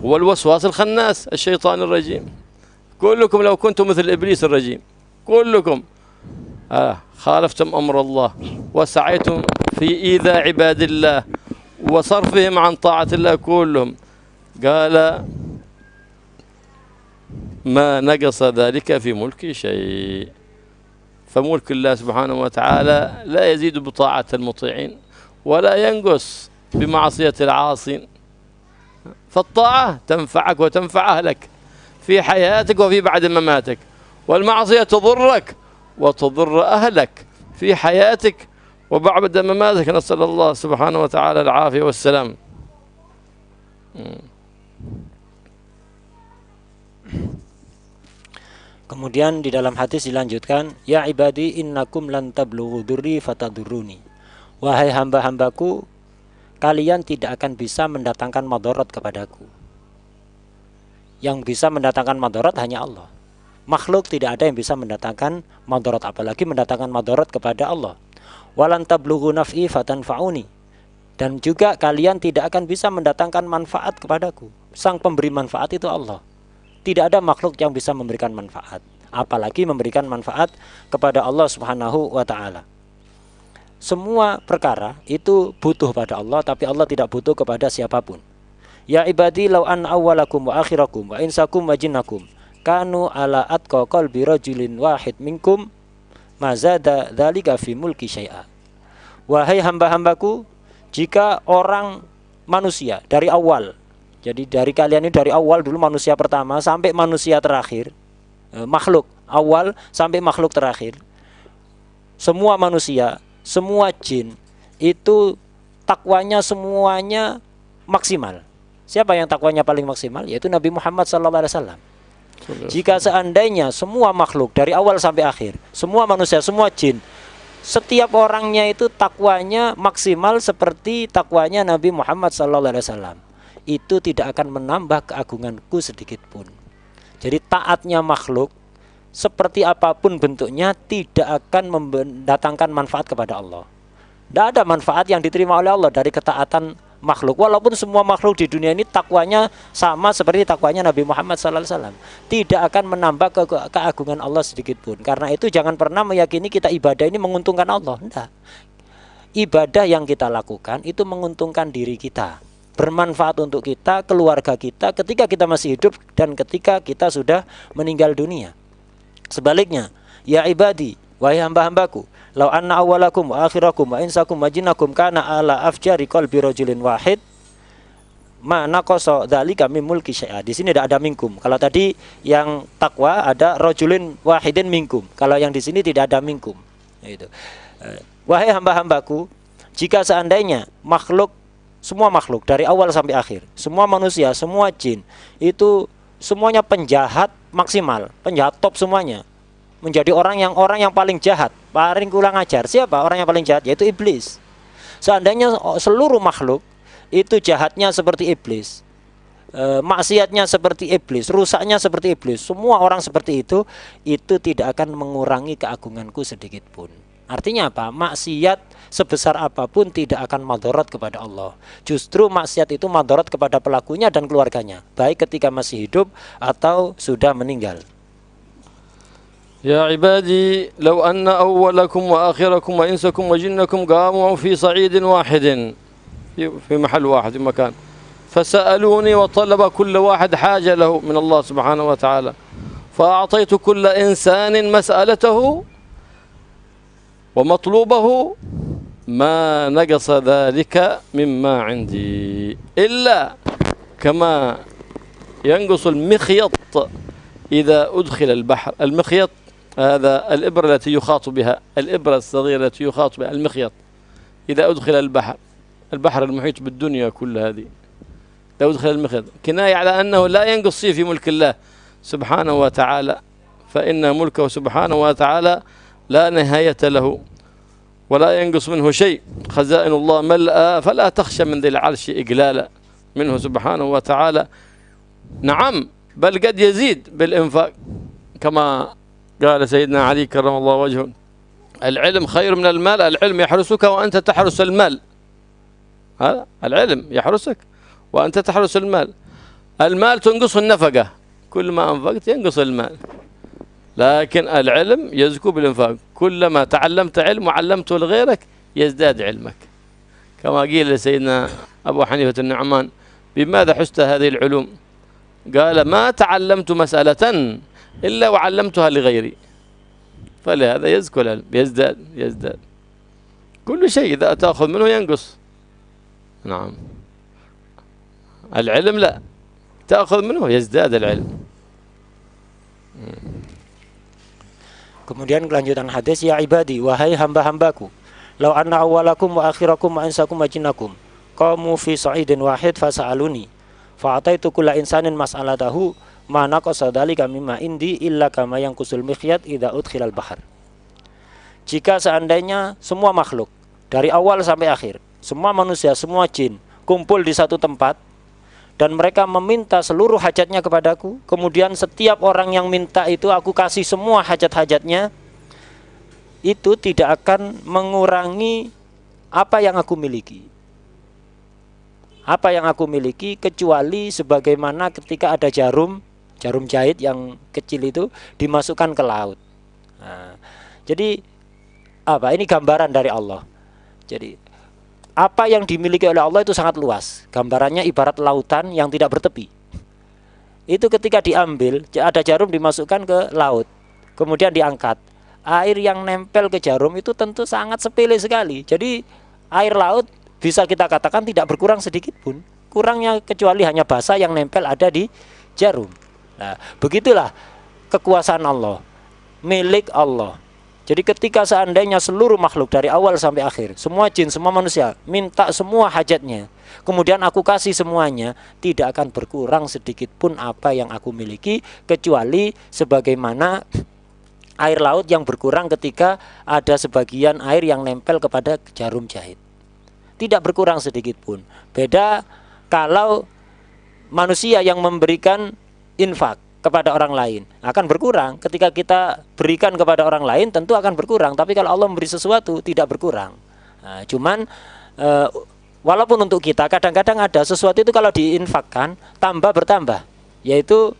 هو الوسواس الخناس الشيطان الرجيم. كلكم لو كنتم مثل إبليس الرجيم كلكم خالفتم أمر الله وسعيتم في إيذاء عباد الله وصرفهم عن طاعة الله كلهم قال ما نقص ذلك في ملكي شيء. فملك الله سبحانه وتعالى لا يزيد بطاعة المطيعين ولا ينقص بمعصية العاصين. فالطاعة تنفعك وتنفع أهلك في حياتك وفي بعد مماتك، والمعصية تضرك وتضر أهلك في حياتك وبعد مماتك. نسأل الله سبحانه وتعالى العافية والسلام. Kemudian di dalam hadis dilanjutkan, ya ibadi innakum lan tablughu durri fatadurruni. Wahai hamba-hambaku, kalian tidak akan bisa mendatangkan madarat kepadaku. Yang bisa mendatangkan madarat hanya Allah. Makhluk tidak ada yang bisa mendatangkan madarat, apalagi mendatangkan madarat kepada Allah. Walan tablughu naf'i fatanfa'uni. Dan juga kalian tidak akan bisa mendatangkan manfaat kepadaku. Sang pemberi manfaat itu Allah. Tidak ada makhluk yang bisa memberikan manfaat, apalagi memberikan manfaat kepada Allah Subhanahu wa ta'ala. Semua perkara itu butuh pada Allah, tapi Allah tidak butuh kepada siapapun. Ya ibadi law an awwalakum wa akhirakum wa insakum wa jinnakum kanu ala atqa qalbi rajulin wahid minkum mazada dzalika fi mulki syai'a. Wahai hamba-hambaku, jika orang manusia dari awal, jadi dari kalian ini dari awal dulu manusia pertama sampai manusia terakhir, makhluk awal sampai makhluk terakhir, semua manusia, semua jin itu takwanya semuanya maksimal. Siapa yang takwanya paling maksimal? Yaitu Nabi Muhammad SAW. Jika seandainya semua makhluk dari awal sampai akhir, semua manusia, semua jin, setiap orangnya itu takwanya maksimal seperti takwanya Nabi Muhammad SAW, itu tidak akan menambah keagunganku sedikit pun. Jadi taatnya makhluk seperti apapun bentuknya tidak akan mendatangkan manfaat kepada Allah. Tidak ada manfaat yang diterima oleh Allah dari ketaatan makhluk, walaupun semua makhluk di dunia ini takwanya sama seperti takwanya Nabi Muhammad SAW, tidak akan menambah keagungan Allah sedikit pun. Karena itu jangan pernah meyakini kita ibadah ini menguntungkan Allah. Tidak. Ibadah yang kita lakukan itu menguntungkan diri kita, bermanfaat untuk kita, keluarga kita ketika kita masih hidup dan ketika kita sudah meninggal dunia. Sebaliknya, ya ibadi, wahai hamba-hambaku, law anna awwalakum wa akhirakum wa insakum wa jinnakum kana ala afjari qalbi rajulin wahid ma naqasa dzalika min mulki syai'a. Di sini tidak ada minkum. Kalau tadi yang takwa ada rajulin wahidin minkum. Kalau yang di sini tidak ada minkum. Itu. Wahai hamba-hambaku, jika seandainya makhluk, semua makhluk dari awal sampai akhir, semua manusia, semua jin itu semuanya penjahat maksimal, penjahat top semuanya, menjadi orang yang paling jahat, paling kurang ajar. Siapa orang yang paling jahat? Yaitu iblis. Seandainya seluruh makhluk itu jahatnya seperti iblis, maksiatnya seperti iblis, rusaknya seperti iblis, semua orang seperti itu tidak akan mengurangi keagunganku sedikit pun. Artinya apa? Maksiat sebesar apapun tidak akan madarat kepada Allah. Justru maksiat itu madarat kepada pelakunya dan keluarganya, baik ketika masih hidup atau sudah meninggal. يا عبادي لو أن أولكم وآخركم وإنسكم وجنكم قاموا في صعيد واحد في محل واحد في مكان فسألوني وطلب كل واحد حاجة له من الله سبحانه وتعالى فأعطيت كل إنسان مسألته ومطلوبه ما نقص ذلك مما عندي إلا كما ينقص المخيط إذا أدخل البحر. المخيط هذا الإبرة التي يخاط بها، الإبرة الصغيرة التي يخاط بها، المخيط إذا أدخل البحر المحيط بالدنيا كل هذه، لو أدخل المخيط كناية على أنه لا ينقص شيء في ملك الله سبحانه وتعالى، فإن ملكه سبحانه وتعالى لا نهاية له ولا ينقص منه شيء. خزائن الله ملأى فلا تخشى من ذي العرش إقلالا منه سبحانه وتعالى. نعم، بل قد يزيد بالإنفاق كما قال سيدنا علي كرم الله وجهه: العلم خير من المال، العلم يحرسك وأنت تحرس المال. هذا العلم يحرسك وأنت تحرس المال. المال تنقص النفقة، كل ما أنفقت ينقص المال، لكن العلم يزكو بالإنفاق. كلما تعلمت علم وعلمته لغيرك يزداد علمك، كما قيل لسيدنا أبو حنيفة النعمان: بماذا حزت هذه العلوم؟ قال ما تعلمت مسألة إلا وعلمتها لغيري. فلهذا يزكو العلم، يزداد كل شيء إذا تأخذ منه ينقص. نعم، العلم لا، تأخذ منه يزداد العلم. Kemudian kelanjutan hadis, ya ibadi, wahai hamba-hambaku, law anna awwalakum wa akhirakum wa insakum wa jinnakum qamu fi sa'idin wahid fasa'aluni fa'ataitu kulla insanin mas'alatahu ma naqasa dzalika mimma indi illa kama yanqusul mikhyat idza udkhilal bahr. Jika seandainya semua makhluk dari awal sampai akhir, semua manusia, semua jin kumpul di satu tempat dan mereka meminta seluruh hajatnya kepadaku, kemudian setiap orang yang minta itu aku kasih semua hajat-hajatnya, itu tidak akan mengurangi apa yang aku miliki. Apa yang aku miliki kecuali sebagaimana ketika ada jarum jahit yang kecil itu dimasukkan ke laut. Nah, jadi apa? Ini gambaran dari Allah. Jadi apa yang dimiliki oleh Allah itu sangat luas. Gambarannya ibarat lautan yang tidak bertepi. Itu ketika diambil, ada jarum dimasukkan ke laut, kemudian diangkat. Air yang nempel ke jarum itu tentu sangat sepele sekali. Jadi air laut bisa kita katakan tidak berkurang sedikit pun. Kurangnya kecuali hanya basa yang nempel ada di jarum. Nah, begitulah kekuasaan Allah, milik Allah. Jadi ketika seandainya seluruh makhluk dari awal sampai akhir, semua jin, semua manusia minta semua hajatnya, kemudian aku kasih semuanya, tidak akan berkurang sedikit pun apa yang aku miliki, kecuali sebagaimana air laut yang berkurang ketika ada sebagian air yang nempel kepada jarum jahit. Tidak berkurang sedikit pun. Beda kalau manusia yang memberikan infak kepada orang lain, akan berkurang. Ketika kita berikan kepada orang lain tentu akan berkurang, tapi kalau Allah memberi sesuatu tidak berkurang. Nah, cuman walaupun untuk kita kadang-kadang ada sesuatu itu kalau diinfakkan tambah bertambah, yaitu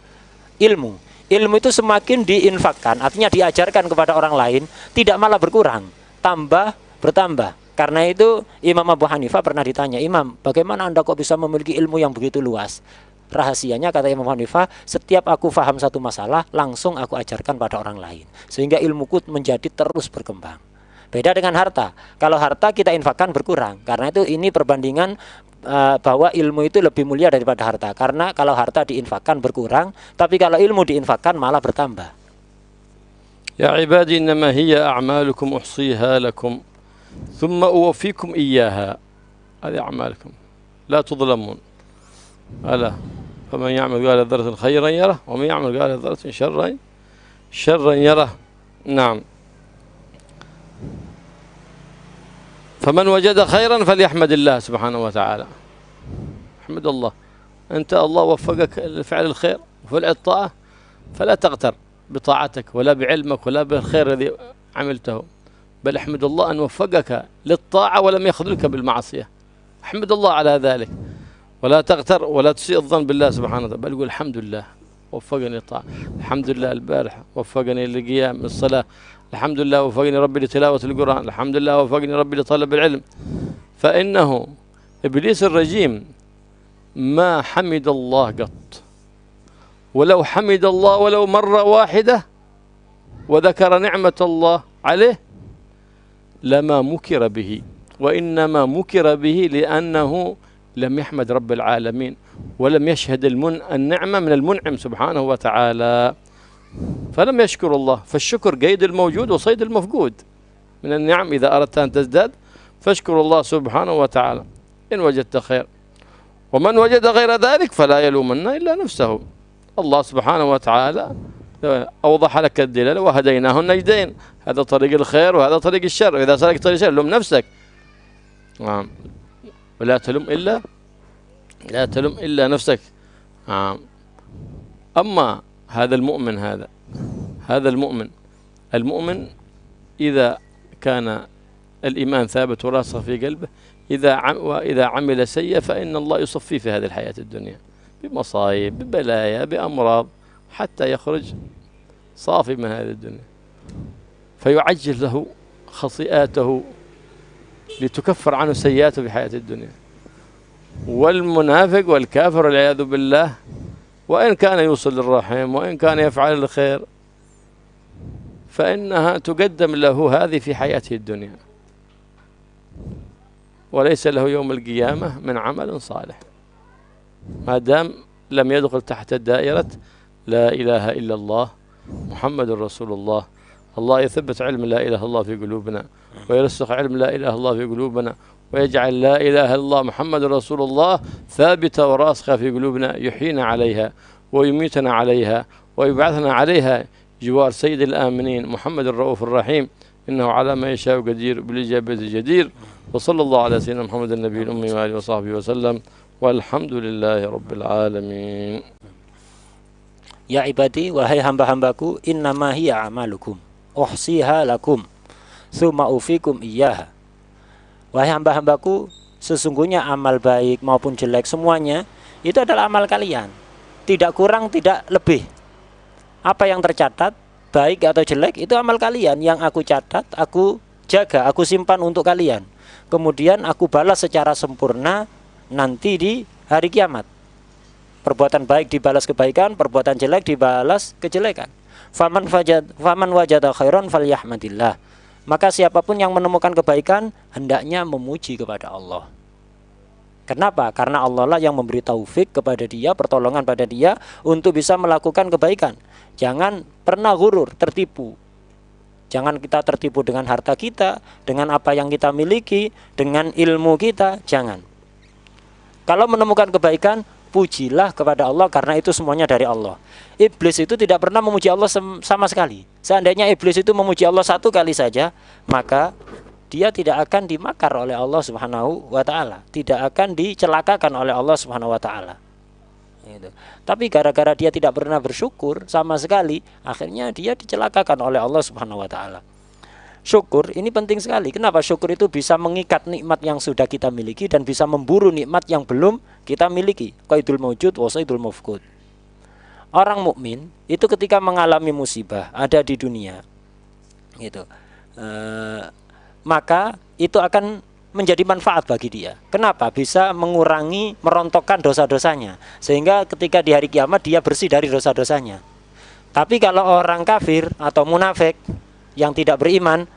ilmu. Ilmu itu semakin diinfakkan, artinya diajarkan kepada orang lain, tidak malah berkurang, tambah bertambah. Karena itu Imam Abu Hanifah pernah ditanya, Imam, bagaimana Anda kok bisa memiliki ilmu yang begitu luas? Rahasianya, kata Imam Hanifah, setiap aku faham satu masalah, langsung aku ajarkan pada orang lain, sehingga ilmuku menjadi terus berkembang. Beda dengan harta. Kalau harta kita infakkan berkurang. Karena itu ini perbandingan bahwa ilmu itu lebih mulia daripada harta. Karena kalau harta diinfakkan berkurang, tapi kalau ilmu diinfakkan malah bertambah. Ya ibadi innama hiya a'malukum uhsiha lakum thumma uwaffikum iyyaha. Hadi a'malukum la tudlamun. Ala فمن يعمل قال ذرة خيرا يره ومن يعمل قال ذرة شرا يره. نعم. فمن وجد خيرا فليحمد الله سبحانه وتعالى. احمد الله، أنت الله وفقك لفعل الخير وفعل الطاعة، فلا تغتر بطاعتك ولا بعلمك ولا بالخير الذي عملته، بل احمد الله أن وفقك للطاعة ولم يخذلك بالمعصية. احمد الله على ذلك، ولا تغتر ولا تسيء الظن بالله سبحانه وتعالى، بل قول الحمد لله وفقني للطاعة، الحمد لله البارح وفقني للقيام الصلاة، الحمد لله وفقني ربي لتلاوة القرآن، الحمد لله وفقني ربي لطلب العلم. فإنه إبليس الرجيم ما حمد الله قط، ولو حمد الله ولو مرة واحدة وذكر نعمة الله عليه لما مكر به، وإنما مكر به لأنه لم يحمد رب العالمين ولم يشهد النعمة من المنعم سبحانه وتعالى، فلم يشكر الله. فالشكر قيد الموجود وصيد المفقود من النعم. إذا أردت أن تزداد فاشكر الله سبحانه وتعالى إن وجدت خير، ومن وجد غير ذلك فلا يلومن إلا نفسه. الله سبحانه وتعالى أوضح لك الدلالة وهديناه النجدين، هذا طريق الخير وهذا طريق الشر، وإذا سلكت طريق الشر لوم نفسك. ولا تلوم إلا نفسك. أما هذا المؤمن، هذا المؤمن إذا كان الإيمان ثابت وراسخ في قلبه، إذا عمل سيئة فإن الله يصفيه في هذه الحياة الدنيا بمصايب، ببلايا، بأمراض، حتى يخرج صافي من هذه الدنيا، فيعجل له خطيئاته لتكفر عنه سيئاته في حياة الدنيا. والمنافق والكافر والعياذ بالله وإن كان يوصل الرحم وإن كان يفعل الخير فإنها تقدم له هذه في حياته الدنيا، وليس له يوم القيامة من عمل صالح ما دام لم يدخل تحت دائرة لا إله إلا الله محمد رسول الله. الله يثبت علم لا إله إلا الله في قلوبنا، ويرسخ علم لا إله إلا الله في قلوبنا، ويجعل لا إله إلا الله محمد رسول الله ثابتة وراسخة في قلوبنا، يحيينا عليها ويميتنا عليها ويبعثنا عليها جوار سيد الآمنين محمد الرؤوف الرحيم، إنه على ما يشاء قدير بالإجابة جدير. وصلى الله على سيدنا محمد النبي الأمي وآله وصحبه وسلم، والحمد لله رب العالمين. Ya ibadi, wahai hamba-hambaku, innama hiya amalukum uhsiha lakum tsumma ufikum iyyaha. Wahai hamba-hambaku, sesungguhnya amal baik maupun jelek semuanya itu adalah amal kalian, tidak kurang tidak lebih. Apa yang tercatat baik atau jelek itu amal kalian yang aku catat, aku jaga, aku simpan untuk kalian. Kemudian aku balas secara sempurna nanti di hari kiamat. Perbuatan baik dibalas kebaikan, perbuatan jelek dibalas kejelekan. Faman wajada khairan falyahmadillah. Maka siapapun yang menemukan kebaikan hendaknya memuji kepada Allah. Kenapa? Karena Allah lah yang memberi taufik kepada dia, pertolongan pada dia untuk bisa melakukan kebaikan. Jangan pernah gurur, tertipu. Jangan kita tertipu dengan harta kita, dengan apa yang kita miliki, dengan ilmu kita, jangan. Kalau menemukan kebaikan, pujilah kepada Allah karena itu semuanya dari Allah. Iblis itu tidak pernah memuji Allah sama sekali. Seandainya iblis itu memuji Allah satu kali saja, maka dia tidak akan dimakar oleh Allah Subhanahu wa taala, tidak akan dicelakakan oleh Allah Subhanahu wa taala. Gitu. Tapi gara-gara dia tidak pernah bersyukur sama sekali, akhirnya dia dicelakakan oleh Allah Subhanahu wa taala. Syukur ini penting sekali. Kenapa? Syukur itu bisa mengikat nikmat yang sudah kita miliki dan bisa memburu nikmat yang belum kita miliki. Qaidul mawjud wa saidul mafqud. Orang mukmin itu ketika mengalami musibah ada di dunia, gitu, maka itu akan menjadi manfaat bagi dia. Kenapa? Bisa mengurangi, merontokkan dosa-dosanya, sehingga ketika di hari kiamat dia bersih dari dosa-dosanya. Tapi kalau orang kafir atau munafik yang tidak beriman,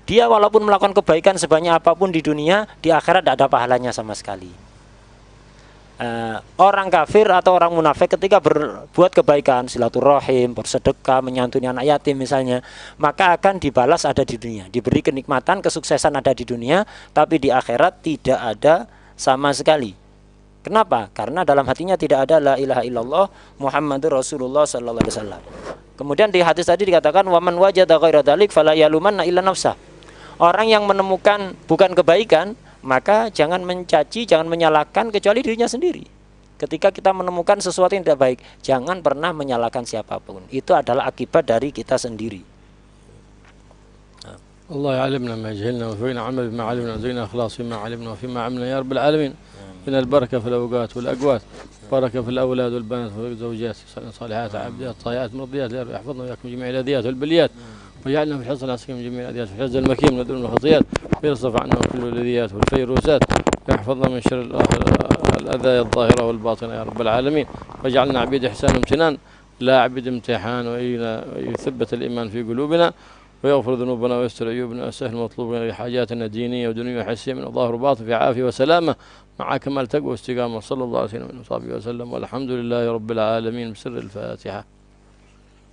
dia walaupun melakukan kebaikan sebanyak apapun di dunia, di akhirat tidak ada pahalanya sama sekali. Orang kafir atau orang munafik ketika berbuat kebaikan, silaturahim, bersedekah, menyantuni anak yatim misalnya, maka akan dibalas ada di dunia, diberi kenikmatan, kesuksesan ada di dunia, tapi di akhirat tidak ada sama sekali. Kenapa? Karena dalam hatinya tidak ada la ilaha illallah Muhammadur Rasulullah sallallahu alaihi wasallam. Kemudian di hadis tadi dikatakan waman wajada ghaira dzalik fala yalumanna illa nafsah. Orang yang menemukan bukan kebaikan, maka jangan mencaci, jangan menyalahkan kecuali dirinya sendiri. Ketika kita menemukan sesuatu yang tidak baik, jangan pernah menyalahkan siapapun. Itu adalah akibat dari kita sendiri. Allah ya'lamna ma jahilna wa fi'na 'amal bima 'alimna wa zina ikhlas bima 'alimna wa fima 'amilna ya rabbal alamin. من البركة في الأوقات والأقوات، بركة في الأولاد والبنات والزوجات، صالحات عابدات طيبات مرضيات، يحفظنا وإياكم جميع الأذيات والبليات، وجعلنا في الحصن العسكري من جميع الأذيات، في الحز المكين من الذنوب والخطيئات، ويصرف عنا كل الأذيات والفيروسات، ويحفظنا من شر الأذى الظاهرة والباطنة يا رب العالمين، وجعلنا عبيد إحسان وامتنان لا عبيد امتحان، ويثبت الإيمان في قلوبنا، ويغفر ذنوبنا ويستر عيوبنا ويسهل مطلوبنا لحاجاتنا الدينية ودنيوية وحسية من ظاهر وباطن في عافية وسلامة مع كمال تقوى واستقامة. صلى الله عليه وسلم وصحبه وسلم، والحمد لله رب العالمين. بسر الفاتحة.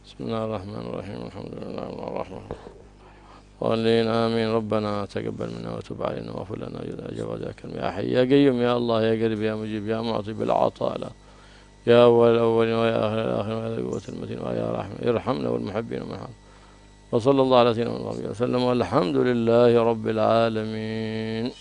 بسم الله الرحمن الرحيم. الحمد لله الرحمن الرحيم. آمين. ربنا تقبل منا وتب علينا واغفر لنا جوازك يا حي يا قيوم يا الله يا قريب يا مجيب يا معطي بالعطاء يا أول الأولين ويا آخر الآخرين ويا ذي القوة المتين ويا رحمة ارحمنا والمحبين ومن حول. وصلى الله على سيدنا محمد وسلم، والحمد لله رب العالمين.